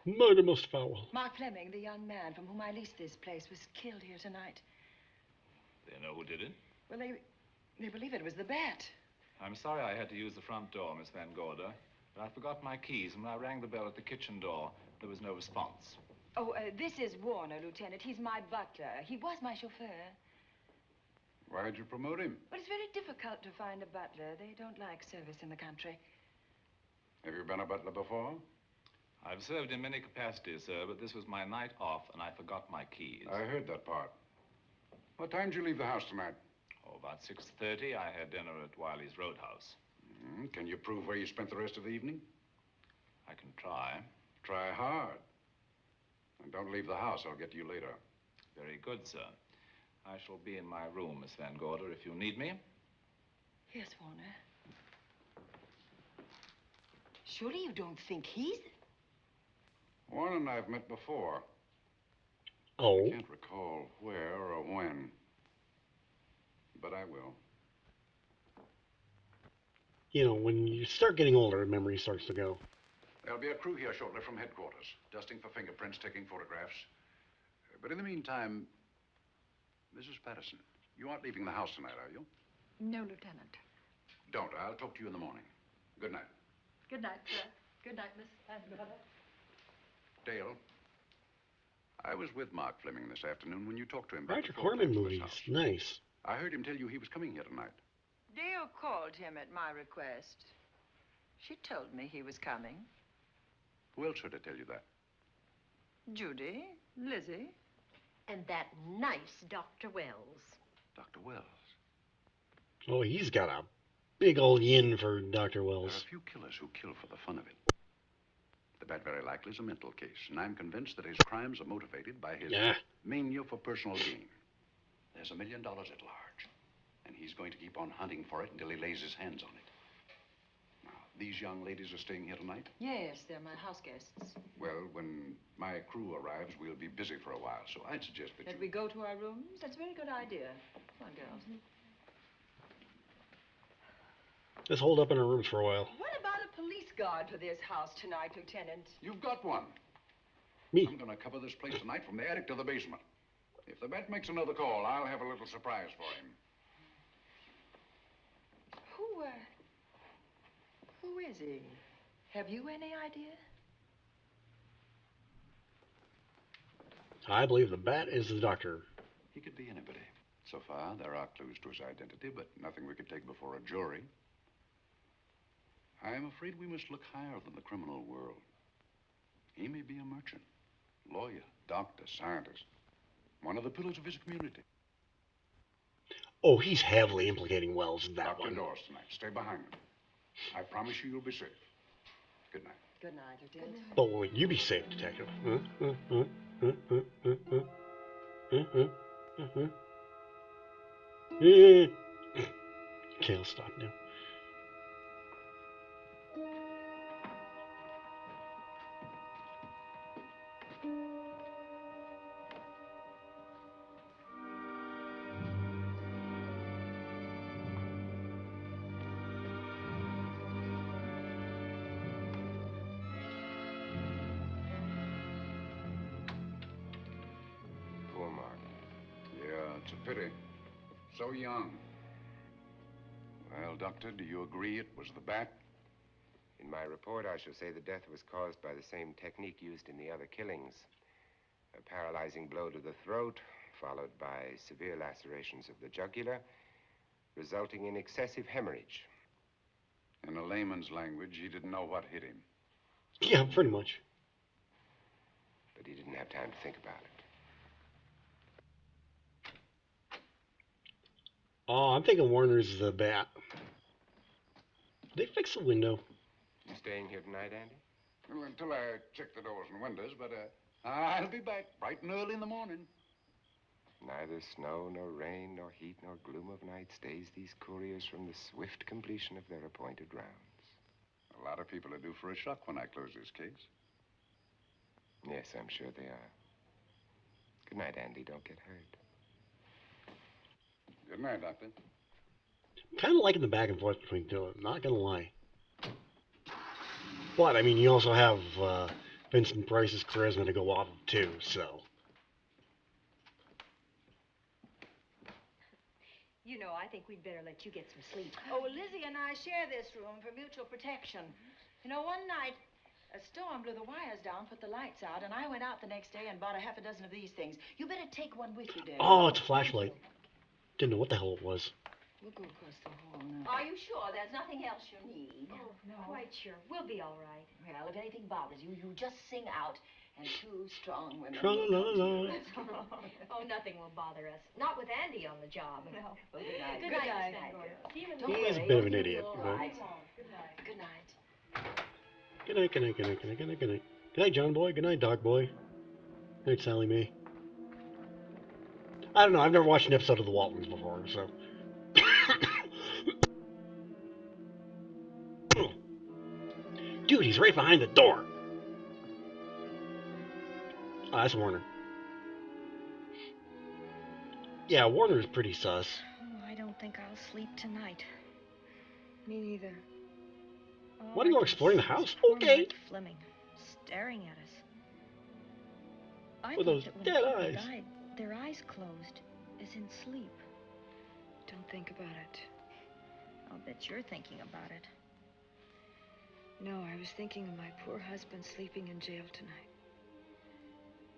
Murder most foul. Mark Fleming, the young man from whom I leased this place, was killed here tonight. They know who did it? Well, they believe it was the bat. I'm sorry I had to use the front door, Miss Van Gorder, but I forgot my keys, and when I rang the bell at the kitchen door, there was no response. Oh, this is Warner, Lieutenant. He's my butler. He was my chauffeur. Why'd you promote him? But it's very difficult to find a butler. They don't like service in the country. Have you been a butler before? I've served in many capacities, sir, but this was my night off, and I forgot my keys. I heard that part. What time did you leave the house tonight? Oh, about 6:30. I had dinner at Wiley's Roadhouse. Can you prove where you spent the rest of the evening? I can try. Try hard. And don't leave the house. I'll get to you later. Very good, sir. I shall be in my room, Miss Van Gorder, if you need me. Yes, Warner. Surely you don't think he's... Warren and I have met before. Oh. I can't recall where or when. But I will. You know, when you start getting older, memory starts to go. There'll be a crew here shortly from headquarters, dusting for fingerprints, taking photographs. But in the meantime, Mrs. Patterson, you aren't leaving the house tonight, are you? No, Lieutenant. Don't. I'll talk to you in the morning. Good night. Good night, sir. Good night, Miss Van Gorder. Dale, I was with Mark Fleming this afternoon when you talked to him. Roger Corman movies. Nice. I heard him tell you he was coming here tonight. Dale called him at my request. She told me he was coming. Who else heard her tell you that? Judy, Lizzie. And that nice Dr. Wells. Dr. Wells? Oh, he's got a big old yin for Dr. Wells. There are a few killers who kill for the fun of it. The bat very likely is a mental case, and I'm convinced that his crimes are motivated by his mania for personal gain. There's $1 million at large, and he's going to keep on hunting for it until he lays his hands on it. Now, these young ladies are staying here tonight? Yes, they're my house guests. Well, when my crew arrives, we'll be busy for a while, so I'd suggest that we go to our rooms? That's a very good idea. Come on, girls. Let's hold up in our rooms for a while. What about a police guard for this house tonight, Lieutenant? You've got one. Me. I'm going to cover this place tonight from the attic to the basement. If the bat makes another call, I'll have a little surprise for him. Who is he? Have you any idea? I believe the bat is the doctor. He could be anybody. So far, there are clues to his identity, but nothing we could take before a jury. I am afraid we must look higher than the criminal world. He may be a merchant, lawyer, doctor, scientist, one of the pillars of his community. Oh, he's heavily implicating Wells in that Lock one. your doors tonight. Stay behind them. I promise you you'll be safe. Good night. Good night, Lieutenant. Oh, will you be safe, Detective? Okay, I'll stop now. Poor Mark. Yeah, it's a pity. So young. Well, Doctor, do you agree it was the bat? In my report, I shall say the death was caused by the same technique used in the other killings. A paralyzing blow to the throat, followed by severe lacerations of the jugular, resulting in excessive hemorrhage. In a layman's language, he didn't know what hit him. Yeah, pretty much. But he didn't have time to think about it. Oh, I'm thinking Warner's the bat. They fix the window. You staying here tonight, Andy? Well, until I check the doors and windows, but I'll be back bright and early in the morning. Neither snow, nor rain, nor heat, nor gloom of night stays these couriers from the swift completion of their appointed rounds. A lot of people are due for a shock when I close this case. Yes, I'm sure they are. Good night, Andy. Don't get hurt. Good night, Doctor. Kind of liking the back and forth between two, not gonna lie. But, I mean, you also have Vincent Price's charisma to go off of too, so. You know, I think we'd better let you get some sleep. Oh, Lizzie and I share this room for mutual protection. You know, one night, a storm blew the wires down, put the lights out, and I went out the next day and bought a half a dozen of these things. You better take one with you, dear. Oh, it's a flashlight. Didn't know what the hell it was. We'll go across the hall now. Are you sure there's nothing else you need? Oh, no. Quite sure. We'll be all right. Well, if anything bothers you, you just sing out, and two strong women. Tra-la-la-la. Oh, nothing will bother us. Not with Andy on the job. No. Well, good night. Good night, Miss Van Gorder. See you in the He's a morning. bit of an idiot. All But... right. Good night. Good night. Good night, good night, good night, good night, good night, good night. Good night, John Boy. Good night, Dog Boy. Good night, Sally Mae. I don't know. I've never watched an episode of The Waltons before, so. Dude, he's right behind the door. Oh, that's Warner. Yeah, Warner's pretty sus. Oh, I don't think I'll sleep tonight. Me neither. Want to go exploring the house? Okay. Fleming, staring at us. I With thought those that when dead people eyes. died, their eyes closed, as in sleep. Don't think about it. I'll bet you're thinking about it. No, I was thinking of my poor husband sleeping in jail tonight.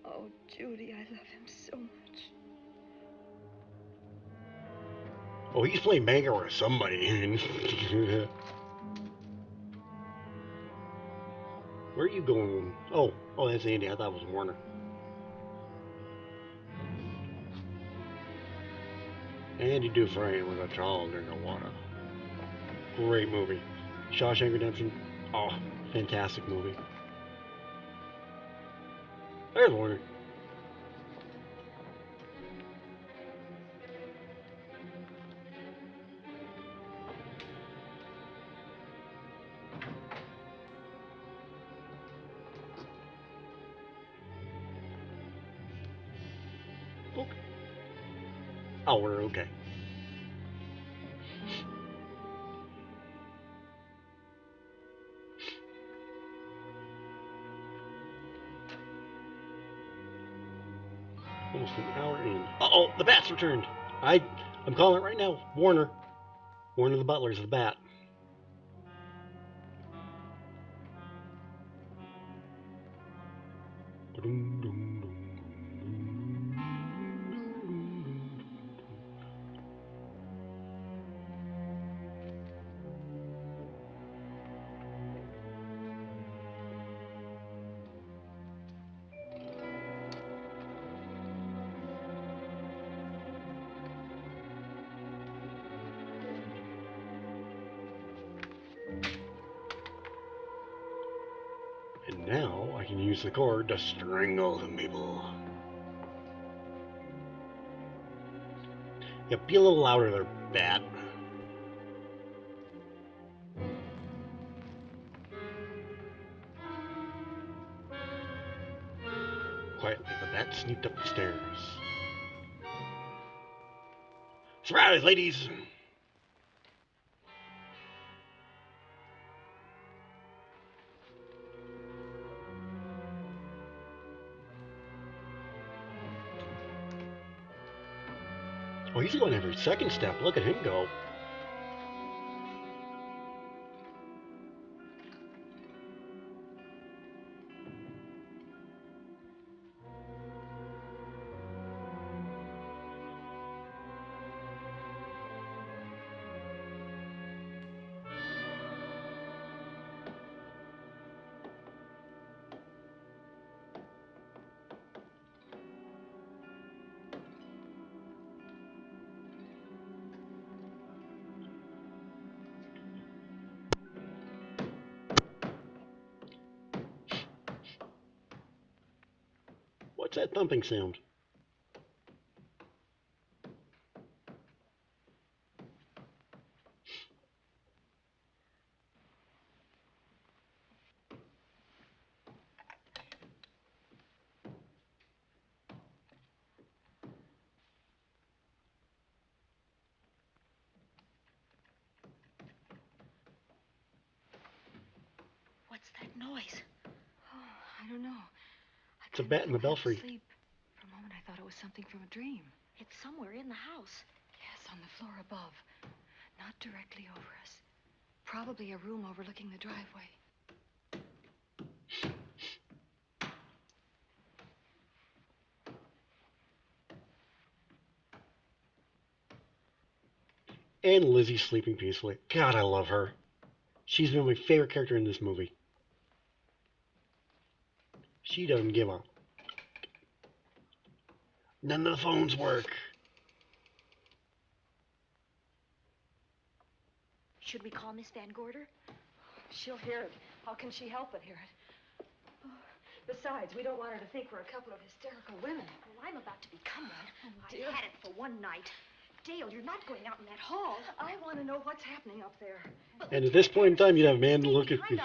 Oh, Judy, I love him so much. Oh, he's playing Mega or somebody. Where are you going? Oh, that's Andy. I thought it was Warner. Andy Dufresne with a child in the water. Great movie. Shawshank Redemption. Oh, fantastic movie. There's Warner. Okay. Oh, we're okay. Almost an hour in. Uh-oh, the bat's returned. I'm calling it right now. Warner. Warner the Butler's the bat. And now I can use the cord to strangle some people. Yeah, be a little louder there, bat. Quietly, the bat sneaked up the stairs. Surprise, ladies! Oh, he's going every second step. Look at him go. What's that thumping sound? What's that noise? Oh, I don't know. It's a bat in the belfry. Sleep. For a moment, I thought it was something from a dream. It's somewhere in the house. Yes, on the floor above. Not directly over us. Probably a room overlooking the driveway. And Lizzie's sleeping peacefully. God, I love her. She's been my favorite character in this movie. She doesn't give up. None of the phones work. Should we call Miss Van Gorder? She'll hear it. How can she help but hear it? Oh, besides, we don't want her to think we're a couple of hysterical women. Well, I'm about to become one. Oh, I dear. had it for one night. Dale, you're not going out in that hall. I want to know what's happening up there. And at this point in time, you'd have a man look at me.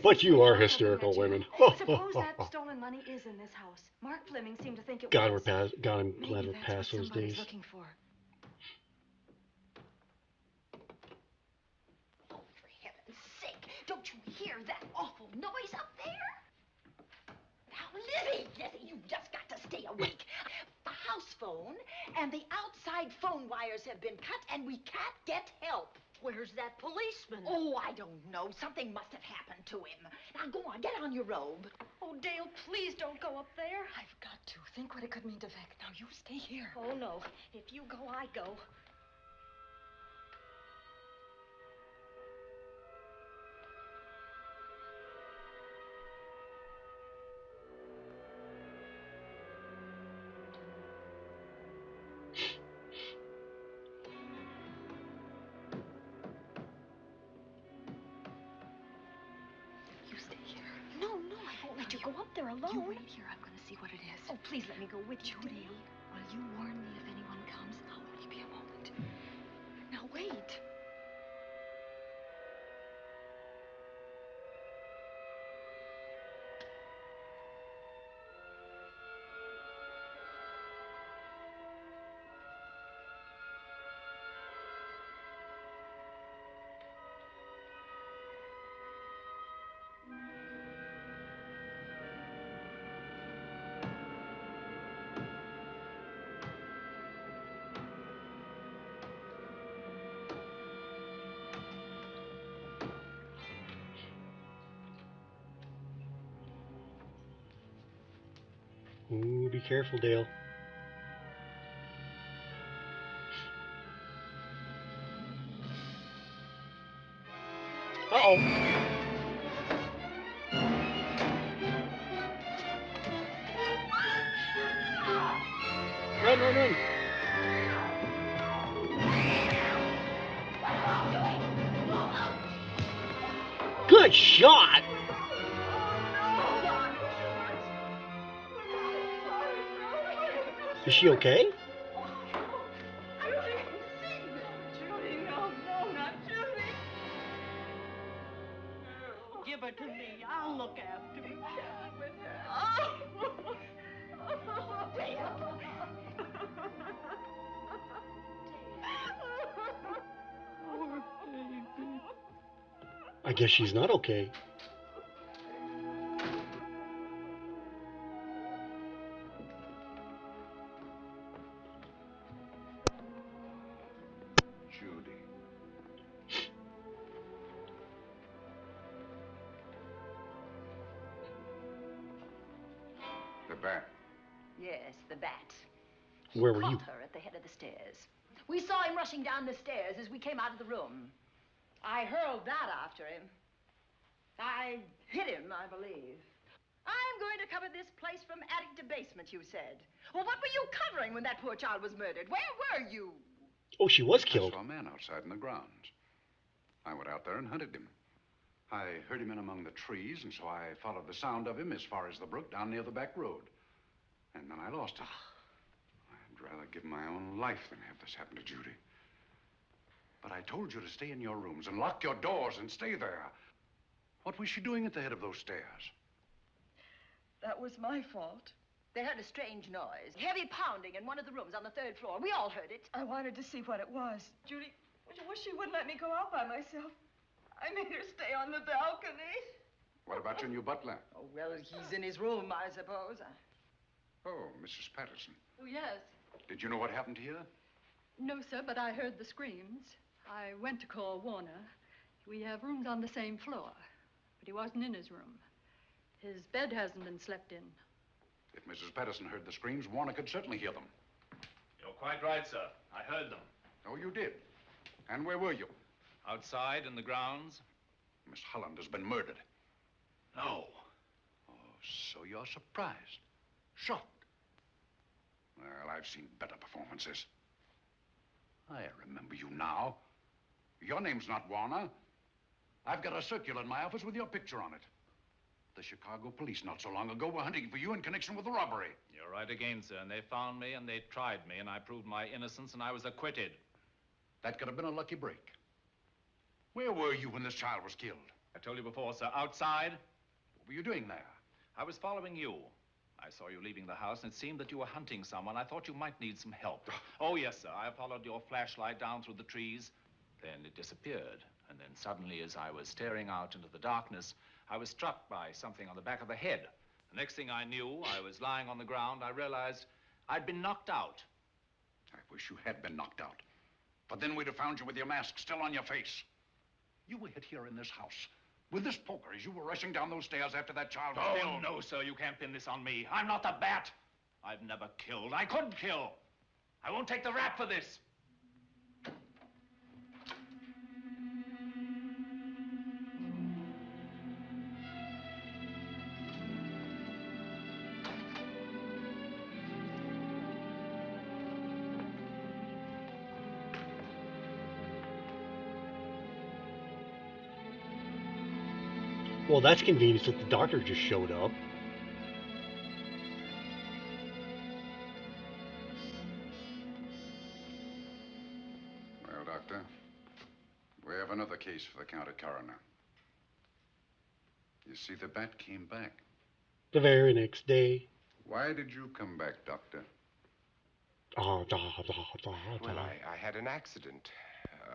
But you are hysterical women. Suppose that stolen money is in this house. Mark Fleming seemed to think it God, was. God, I'm Maybe glad we're that's past what those somebody's days. looking for. Oh, for heaven's sake, don't you hear that awful noise up there? Now, Lizzie, you just got to stay awake. The house phone and the outside phone wires have been cut, and we can't get help. Where's that policeman? Oh, I don't know. Something must have happened to him. Now, go on, get on your robe. Oh, Dale, please don't go up there. I've got to. Think what it could mean to Vic. Now, you stay here. Oh, no. If you go, I go. You stay here. No, I won't let you go up there alone. You wait here. I'm going to see what it is. Oh, please let me go with you, Judy, Dale. will you warn me if anyone comes? I'll only be a moment. Now, wait. Ooh, be careful, Dale. Uh-oh. Run. Good shot! Is she okay? Judy, no, not Judy. Give her to me. I'll look after her. Poor baby. I guess she's not okay. Judy. The bat. Yes, the bat. Where were Caught you? her at the head of the stairs. We saw him rushing down the stairs as we came out of the room. I hurled that after him. I hit him, I believe. I'm going to cover this place from attic to basement, you said. Well, what were you covering when that poor child was murdered? Where were you? Oh, she was killed. I saw a man outside in the grounds. I went out there and hunted him. I heard him in among the trees, and so I followed the sound of him as far as the brook down near the back road. And then I lost him. I'd rather give my own life than have this happen to Judy. But I told you to stay in your rooms and lock your doors and stay there. What was she doing at the head of those stairs? That was my fault. They heard a strange noise. Heavy pounding in one of the rooms on the 3rd floor. We all heard it. I wanted to see what it was. Judy, I wish she wouldn't let me go out by myself. I made her stay on the balcony. What about your new butler? Oh, well, he's in his room, I suppose. Oh, Mrs. Patterson. Oh, yes. Did you know what happened here? No, sir, but I heard the screams. I went to call Warner. We have rooms on the same floor, but he wasn't in his room. His bed hasn't been slept in. If Mrs. Patterson heard the screams, Warner could certainly hear them. You're quite right, sir. I heard them. Oh, you did? And where were you? Outside in the grounds. Miss Holland has been murdered. No. Oh, so you're surprised. Shocked. Well, I've seen better performances. I remember you now. Your name's not Warner. I've got a circular in my office with your picture on it. The Chicago police not so long ago were hunting for you in connection with the robbery. You're right again, sir. And they found me and they tried me and I proved my innocence and I was acquitted. That could have been a lucky break. Where were you when this child was killed? I told you before, sir. Outside. What were you doing there? I was following you. I saw you leaving the house and it seemed that you were hunting someone. I thought you might need some help. Oh, yes, sir. I followed your flashlight down through the trees. Then it disappeared. And then suddenly, as I was staring out into the darkness, I was struck by something on the back of the head. The next thing I knew, I was lying on the ground. I realized I'd been knocked out. I wish you had been knocked out. But then we'd have found you with your mask still on your face. You were hit here in this house with this poker as you were rushing down those stairs after that child was killed. Oh, no, sir. You can't pin this on me. I'm not the bat. I've never killed. I couldn't kill. I won't take the rap for this. Well, that's convenient that the doctor just showed up. Well, Doctor, we have another case for the county coroner. You see, the bat came back. The very next day. Why did you come back, Doctor? Well, I had an accident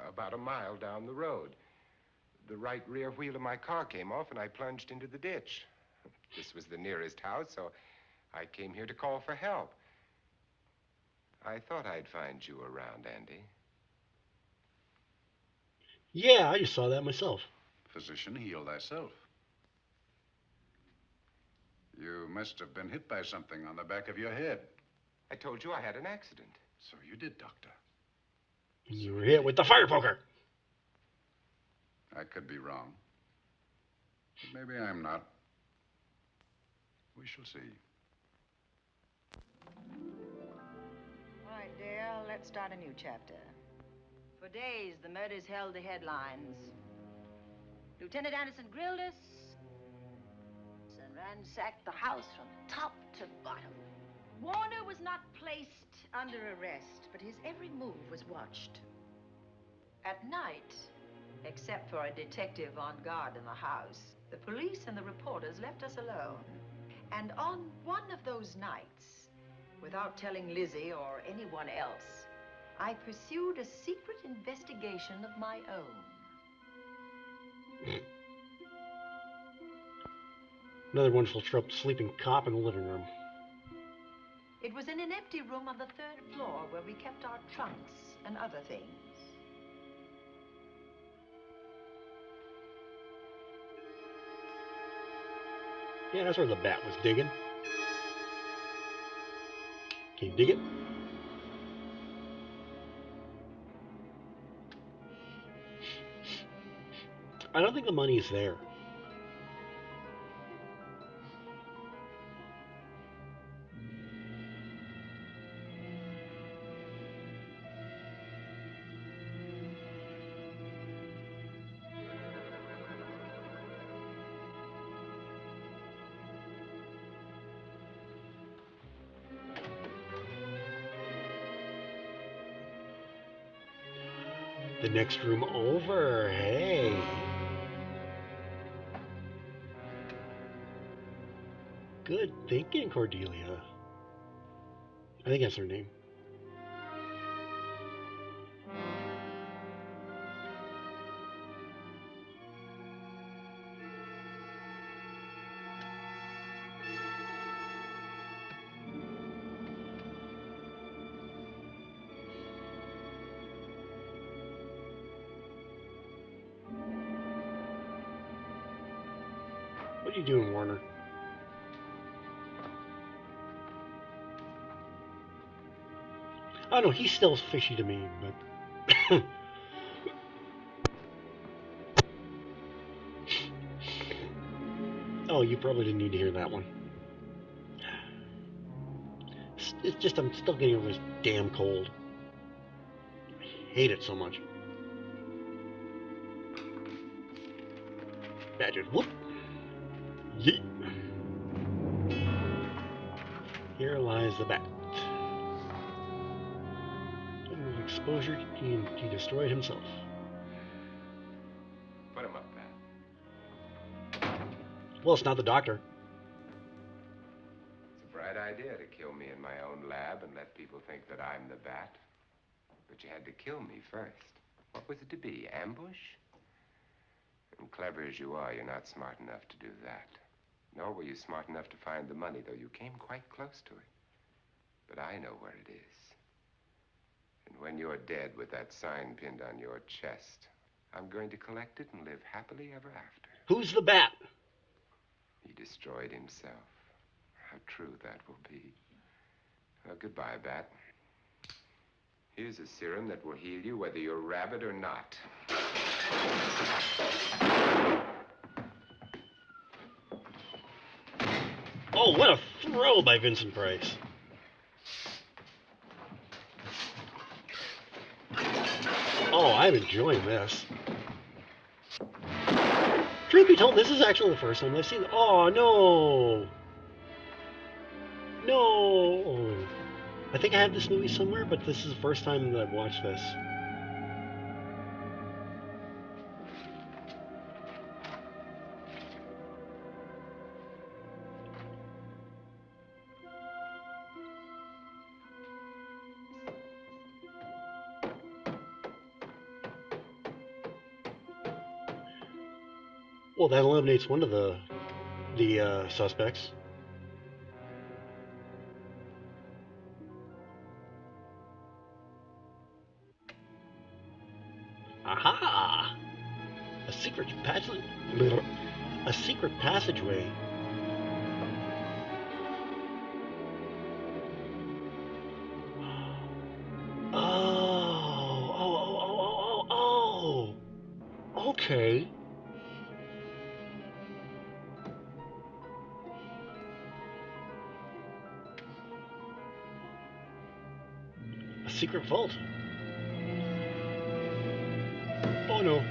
about a mile down the road. The right rear wheel of my car came off and I plunged into the ditch. This was the nearest house, so I came here to call for help. I thought I'd find you around, Andy. Yeah, I just saw that myself. Physician, heal thyself. You must have been hit by something on the back of your head. I told you I had an accident. So you did, Doctor. And you were hit with the fire poker. I could be wrong. But maybe I'm not. We shall see. All right, dear, let's start a new chapter. For days, the murders held the headlines. Lieutenant Anderson grilled us and ransacked the house from top to bottom. Warner was not placed under arrest, but his every move was watched. At night, except for a detective on guard in the house, the police and the reporters left us alone. And on one of those nights, without telling Lizzie or anyone else, I pursued a secret investigation of my own. Another wonderful trope, sleeping cop in the living room. It was in an empty room on the 3rd floor where we kept our trunks and other things. Yeah, that's where the bat was digging. Can you dig it? I don't think the money is there. The next room over, hey. Good thinking, Cordelia. I think that's her name. What are you doing, Warner? Oh no, he's still fishy to me, but... Oh, you probably didn't need to hear that one. It's just I'm still getting over this damn cold. I hate it so much. Badger, whoop! Yeet! Here lies the bat. With exposure, he destroyed himself. Put him up, Pat. Well, it's not the doctor. It's a bright idea to kill me in my own lab and let people think that I'm the bat. But you had to kill me first. What was it to be, ambush? And clever as you are, you're not smart enough to do that. Nor were you smart enough to find the money, though you came quite close to it. But I know where it is. And when you're dead with that sign pinned on your chest, I'm going to collect it and live happily ever after. Who's the bat? He destroyed himself. How true that will be. Well, goodbye, Bat. Here's a serum that will heal you whether you're rabid or not. Oh, what a throw by Vincent Price. Oh, I'm enjoying this. Truth be told, this is actually the first time I've seen it. Oh, no. No. I think I have this movie somewhere, but this is the first time that I've watched this. Well, that eliminates one of the suspects. Aha! A secret passage. A secret passageway. Oh! Okay. A secret vault. Oh no.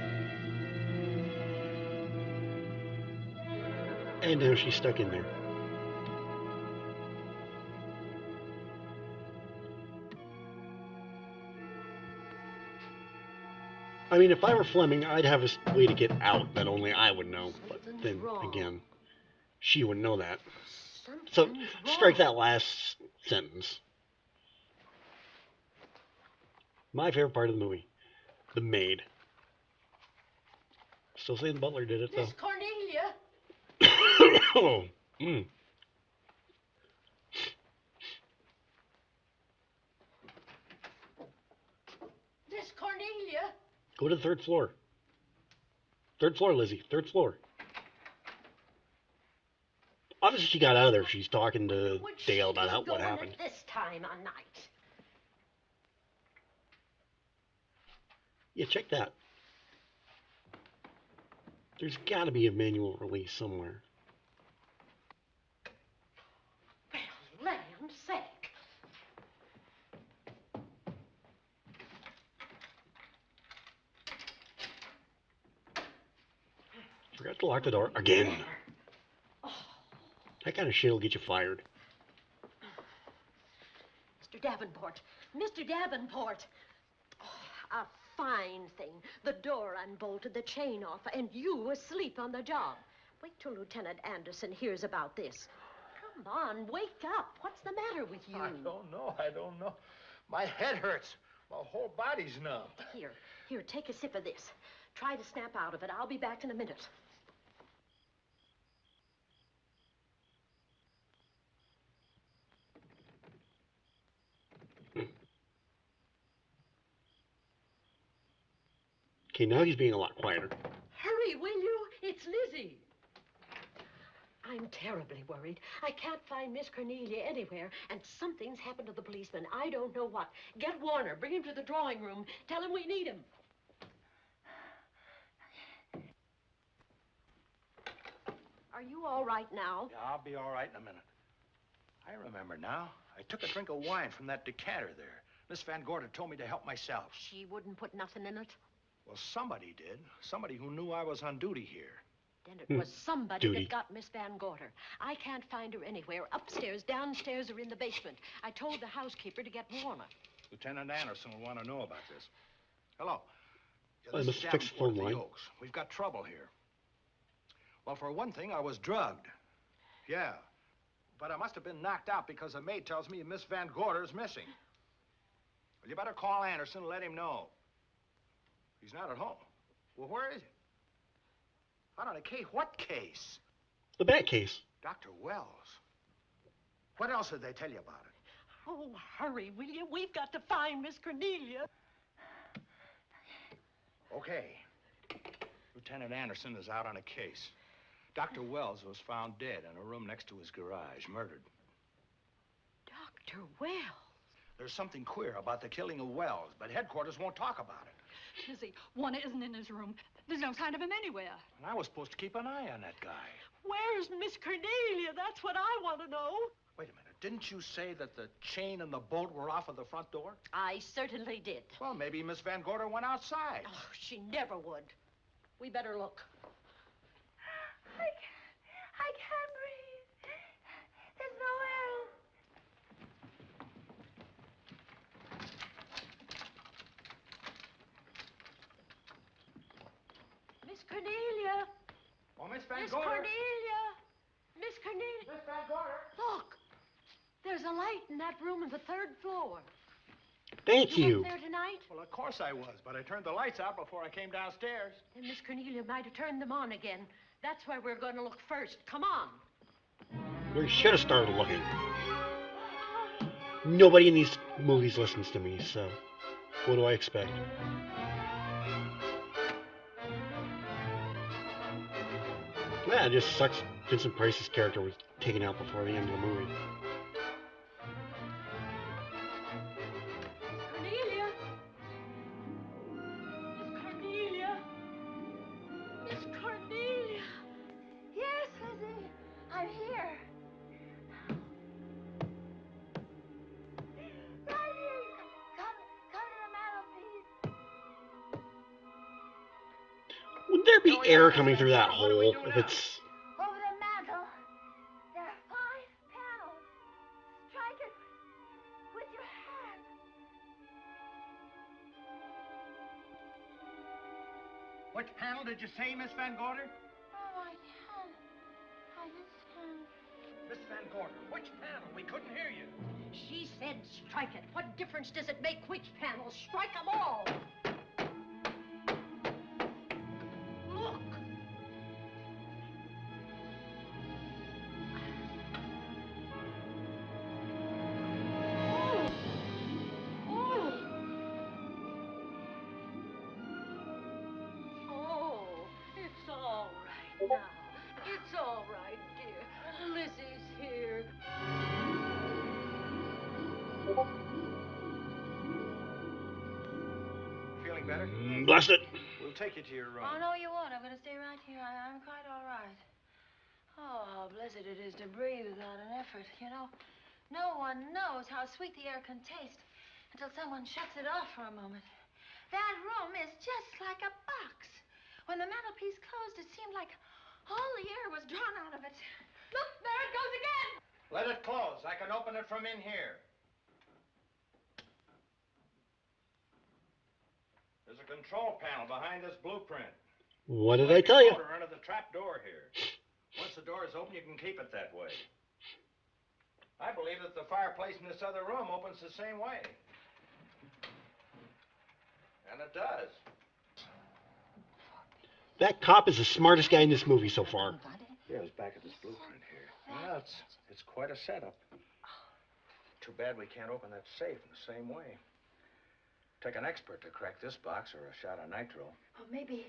And now she's stuck in there. I mean, if I were Fleming, I'd have a way to get out that only I would know. But then again, she wouldn't know that. So, strike that last sentence. My favorite part of the movie. The maid. Still saying the butler did it, though. Miss Cornelia! Oh. Mm. Miss Cornelia! Go to the third floor. Third floor, Lizzie. Third floor. Obviously, she got out of there. She's talking to Dale about what happened. This time of night. Yeah, check that. There's got to be a manual release somewhere. Well, land's sake. Forgot to lock the door again. That kind of shit will get you fired. Mr. Davenport. Mr. Davenport. Oh, a fine thing. The door unbolted, the chain off, and you asleep on the job. Wait till Lieutenant Anderson hears about this. Come on, wake up. What's the matter with you? I don't know. My head hurts. My whole body's numb. Here, take a sip of this. Try to snap out of it. I'll be back in a minute. Okay, now he's being a lot quieter. Hurry, will you? It's Lizzie. I'm terribly worried. I can't find Miss Cornelia anywhere, and something's happened to the policeman. I don't know what. Get Warner. Bring him to the drawing room. Tell him we need him. Are you all right now? Yeah, I'll be all right in a minute. I remember now. I took a drink of wine from that decanter there. Miss Van Gorder told me to help myself. She wouldn't put nothing in it? Well, somebody did. Somebody who knew I was on duty here. Then it was somebody that got Miss Van Gorder. I can't find her anywhere. Upstairs, downstairs, or in the basement. I told the housekeeper to get Warner. Lieutenant Anderson will want to know about this. Hello. Yeah, I this must is fix the phone Davenport, line. the Oaks. We've got trouble here. Well, for one thing, I was drugged. Yeah. But I must have been knocked out because the maid tells me Miss Van Gorder is missing. Well, you better call Anderson and let him know. He's not at home. Well, where is he? Out on a case? What case? The bat case. Dr. Wells. What else did they tell you about it? Oh, hurry, will you? We've got to find Miss Cornelia. Okay. Lieutenant Anderson is out on a case. Dr. Wells was found dead in a room next to his garage, murdered. Dr. Wells? There's something queer about the killing of Wells, but headquarters won't talk about it. Lizzie, Warner isn't in his room. There's no sign of him anywhere. And I was supposed to keep an eye on that guy. Where's Miss Cornelia? That's what I want to know. Wait a minute. Didn't you say that the chain and the bolt were off of the front door? I certainly did. Well, maybe Miss Van Gorder went outside. Oh, she never would. We better look. I can't breathe. There's no air. Miss Cornelia. Oh, Miss Van Miss Gorder. Cornelia. Miss Cornelia. Miss Van Gorder. Look. There's a light in that room on the 3rd floor. Thank you. Went there tonight? Well, of course I was, but I turned the lights out before I came downstairs. Then Miss Cornelia might have turned them on again. That's where we're going to look first. Come on. We should have started looking. Nobody in these movies listens to me, so what do I expect? Yeah, it just sucks. Vincent Price's character was taken out before the end of the movie. Cornelia. Miss Cornelia. Miss Cornelia. Yes, Lizzie. I'm here. Right here. Come to the mantelpiece. Would there be air coming through that hole if it's... Over the mantel, there are 5 panels. Strike it with your hand. Which panel did you say, Miss Van Gorder? Oh, I can't. I just can't. Miss Van Gorder, which panel? We couldn't hear you. She said strike it. What difference does it make which panel? Strike them all. Look. Oh, it's all right now. It's all right, dear. Lizzie's here. Feeling better? Blast it. We'll take you to your room. Oh, no, you won't. I'm going to stay right here. I'm quite all right. Oh, how blessed it is to breathe without an effort. You know, no one knows how sweet the air can taste until someone shuts it off for a moment. That room is just like a box. When the mantelpiece closed, it seemed like all the air was drawn out of it. Look, there it goes again. Let it close. I can open it from in here. There's a control panel behind this blueprint. What did I tell you? Motor under the trap door here. Once the door is open, you can keep it that way. I believe that the fireplace in this other room opens the same way. And it does. That cop is the smartest guy in this movie so far. Yeah, it's back at this blueprint here. Well, it's quite a setup. Too bad we can't open that safe in the same way. Take an expert to crack this box or a shot of nitro. Oh, maybe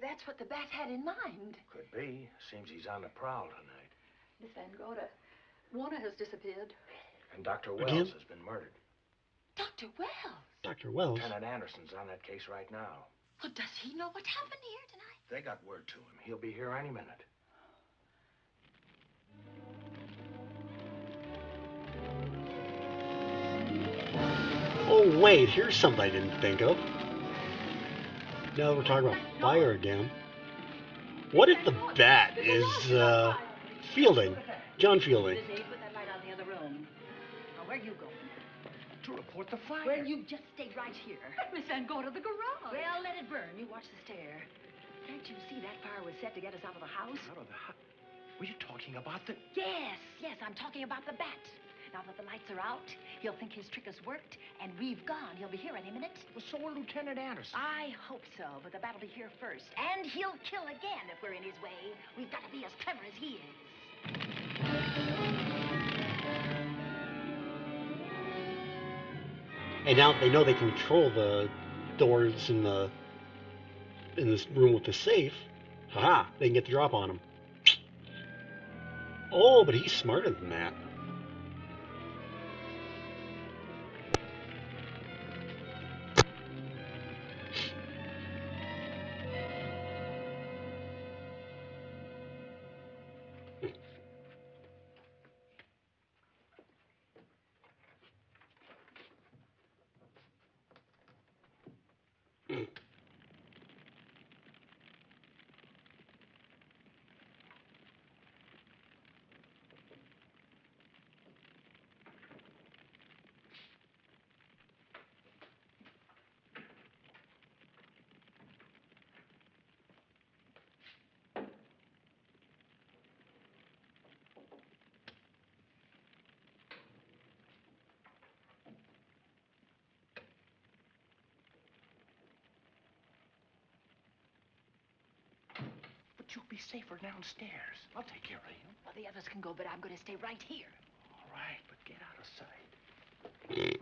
that's what the bat had in mind. Could be. Seems he's on the prowl tonight. Miss Van Gorder, Warner has disappeared. And Dr. Wells Again? has been murdered. Dr. Wells? Dr. Wells? Lieutenant Anderson's on that case right now. Well, does he know what happened here tonight? They got word to him. He'll be here any minute. Oh, wait, here's something I didn't think of. Now that we're talking about fire again. What if the bat is, Fielding? John Fielding. Miss A, put that light out in the other room. Now, where you going? To report the fire. Well, you just stay right here. Miss Van Gorder, the garage. Well, let it burn. You watch the stair. Can't you see that fire was set to get us out of the house? Out of the house? Were you talking about the... Yes, I'm talking about the bat. Now that the lights are out, he'll think his trick has worked, and we've gone. He'll be here any minute. Well, so will Lieutenant Anderson. I hope so, but the bat will be here first. And he'll kill again if we're in his way. We've got to be as clever as he is. And now they know they can control the doors in this room with the safe. Haha, they can get the drop on him. Oh, but he's smarter than that. But you'll be safer downstairs. I'll take care of you. Well, the others can go, but I'm going to stay right here. All right, but get out of sight.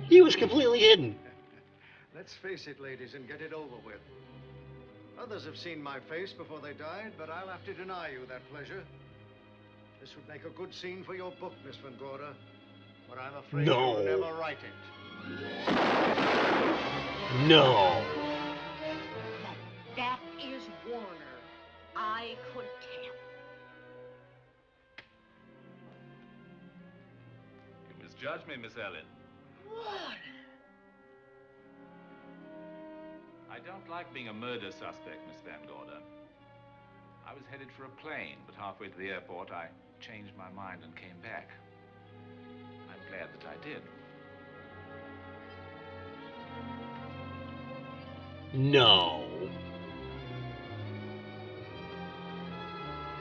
He was completely hidden. Let's face it, ladies, and get it over with. Others have seen my face before they died, but I'll have to deny you that pleasure. This would make a good scene for your book, Miss Van Gorder, but I'm afraid No. you'll never write it. No. That is Warner. I could tell. You misjudged me, Miss Ellen. Warner! I don't like being a murder suspect, Miss Van Gorder. I was headed for a plane, but halfway to the airport, I changed my mind and came back. I'm glad that I did. No.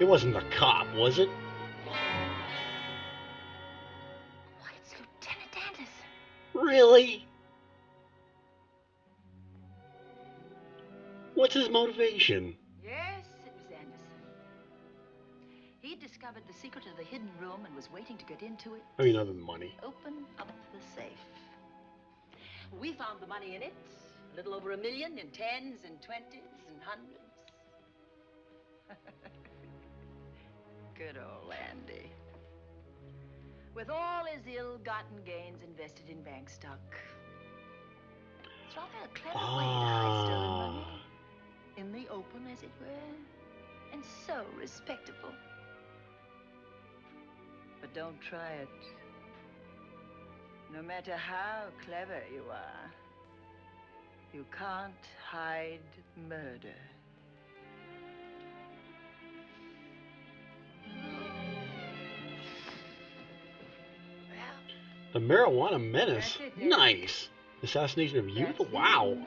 It wasn't the cop, was it? Why, it's Lieutenant Anderson. Really? What's his motivation? Yes, it was Anderson. He discovered the secret of the hidden room and was waiting to get into it. I mean, other than money. Open up the safe. We found the money in it. A little over $1 million in tens and twenties and hundreds. Good old Andy. With all his ill-gotten gains invested in bank stock. It's rather a clever way to hide stolen money. In the open, as it were. And so respectable. But don't try it. No matter how clever you are, you can't hide murder. The Marijuana Menace. Nice. Assassination of Youth? Wow.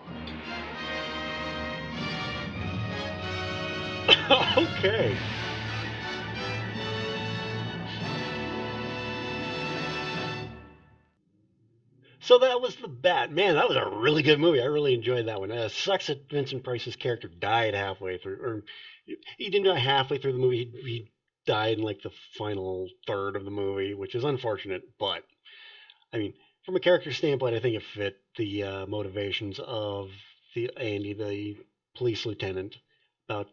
Okay. So that was The Bat. Man, that was a really good movie. I really enjoyed that one. Sucks that Vincent Price's character died halfway through, or he didn't die halfway through the movie. He died in like the final third of the movie, which is unfortunate. But I mean, from a character standpoint, I think it fit the motivations of the Andy, the police lieutenant, about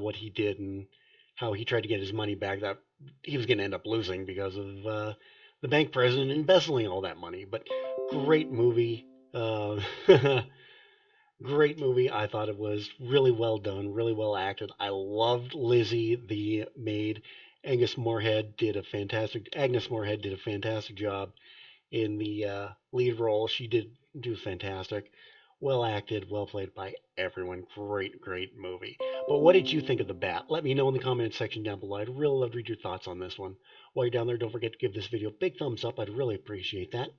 what he did and how he tried to get his money back. That he was going to end up losing because of the bank president embezzling all that money. But great movie. Great movie. I thought it was really well done, really well acted. I loved Lizzie, the maid. Agnes Moorehead did a fantastic job in the lead role. She did do fantastic. Well acted, well played by everyone. Great, great movie. But what did you think of The Bat? Let me know in the comment section down below. I'd really love to read your thoughts on this one. While you're down there, don't forget to give this video a big thumbs up. I'd really appreciate that.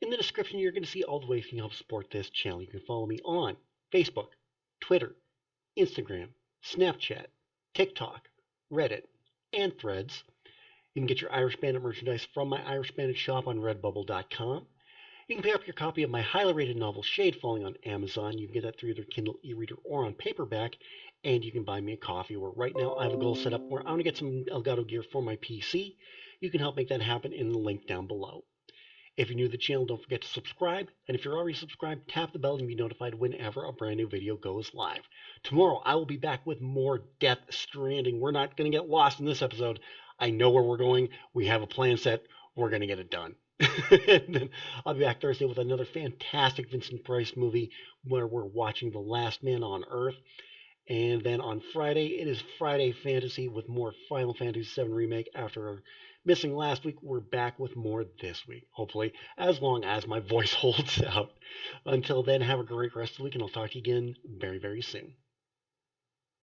In the description, you're going to see all the ways you can help support this channel. You can follow me on Facebook, Twitter, Instagram, Snapchat, TikTok, Reddit, and Threads. You can get your Irish Bandit merchandise from my Irish Bandit shop on redbubble.com. You can pick up your copy of my highly rated novel, Shade Falling, on Amazon. You can get that through either Kindle e-reader or on paperback. And you can buy me a coffee, where right now I have a goal set up where I want to get some Elgato gear for my PC. You can help make that happen in the link down below. If you're new to the channel, don't forget to subscribe. And if you're already subscribed, tap the bell and be notified whenever a brand new video goes live. Tomorrow, I will be back with more Death Stranding. We're not going to get lost in this episode. I know where we're going. We have a plan set. We're going to get it done. And then I'll be back Thursday with another fantastic Vincent Price movie where we're watching The Last Man on Earth. And then on Friday, it is Friday Fantasy with more Final Fantasy VII Remake. After missing last week, we're back with more this week, hopefully, as long as my voice holds out. Until then, have a great rest of the week, and I'll talk to you again very, very soon.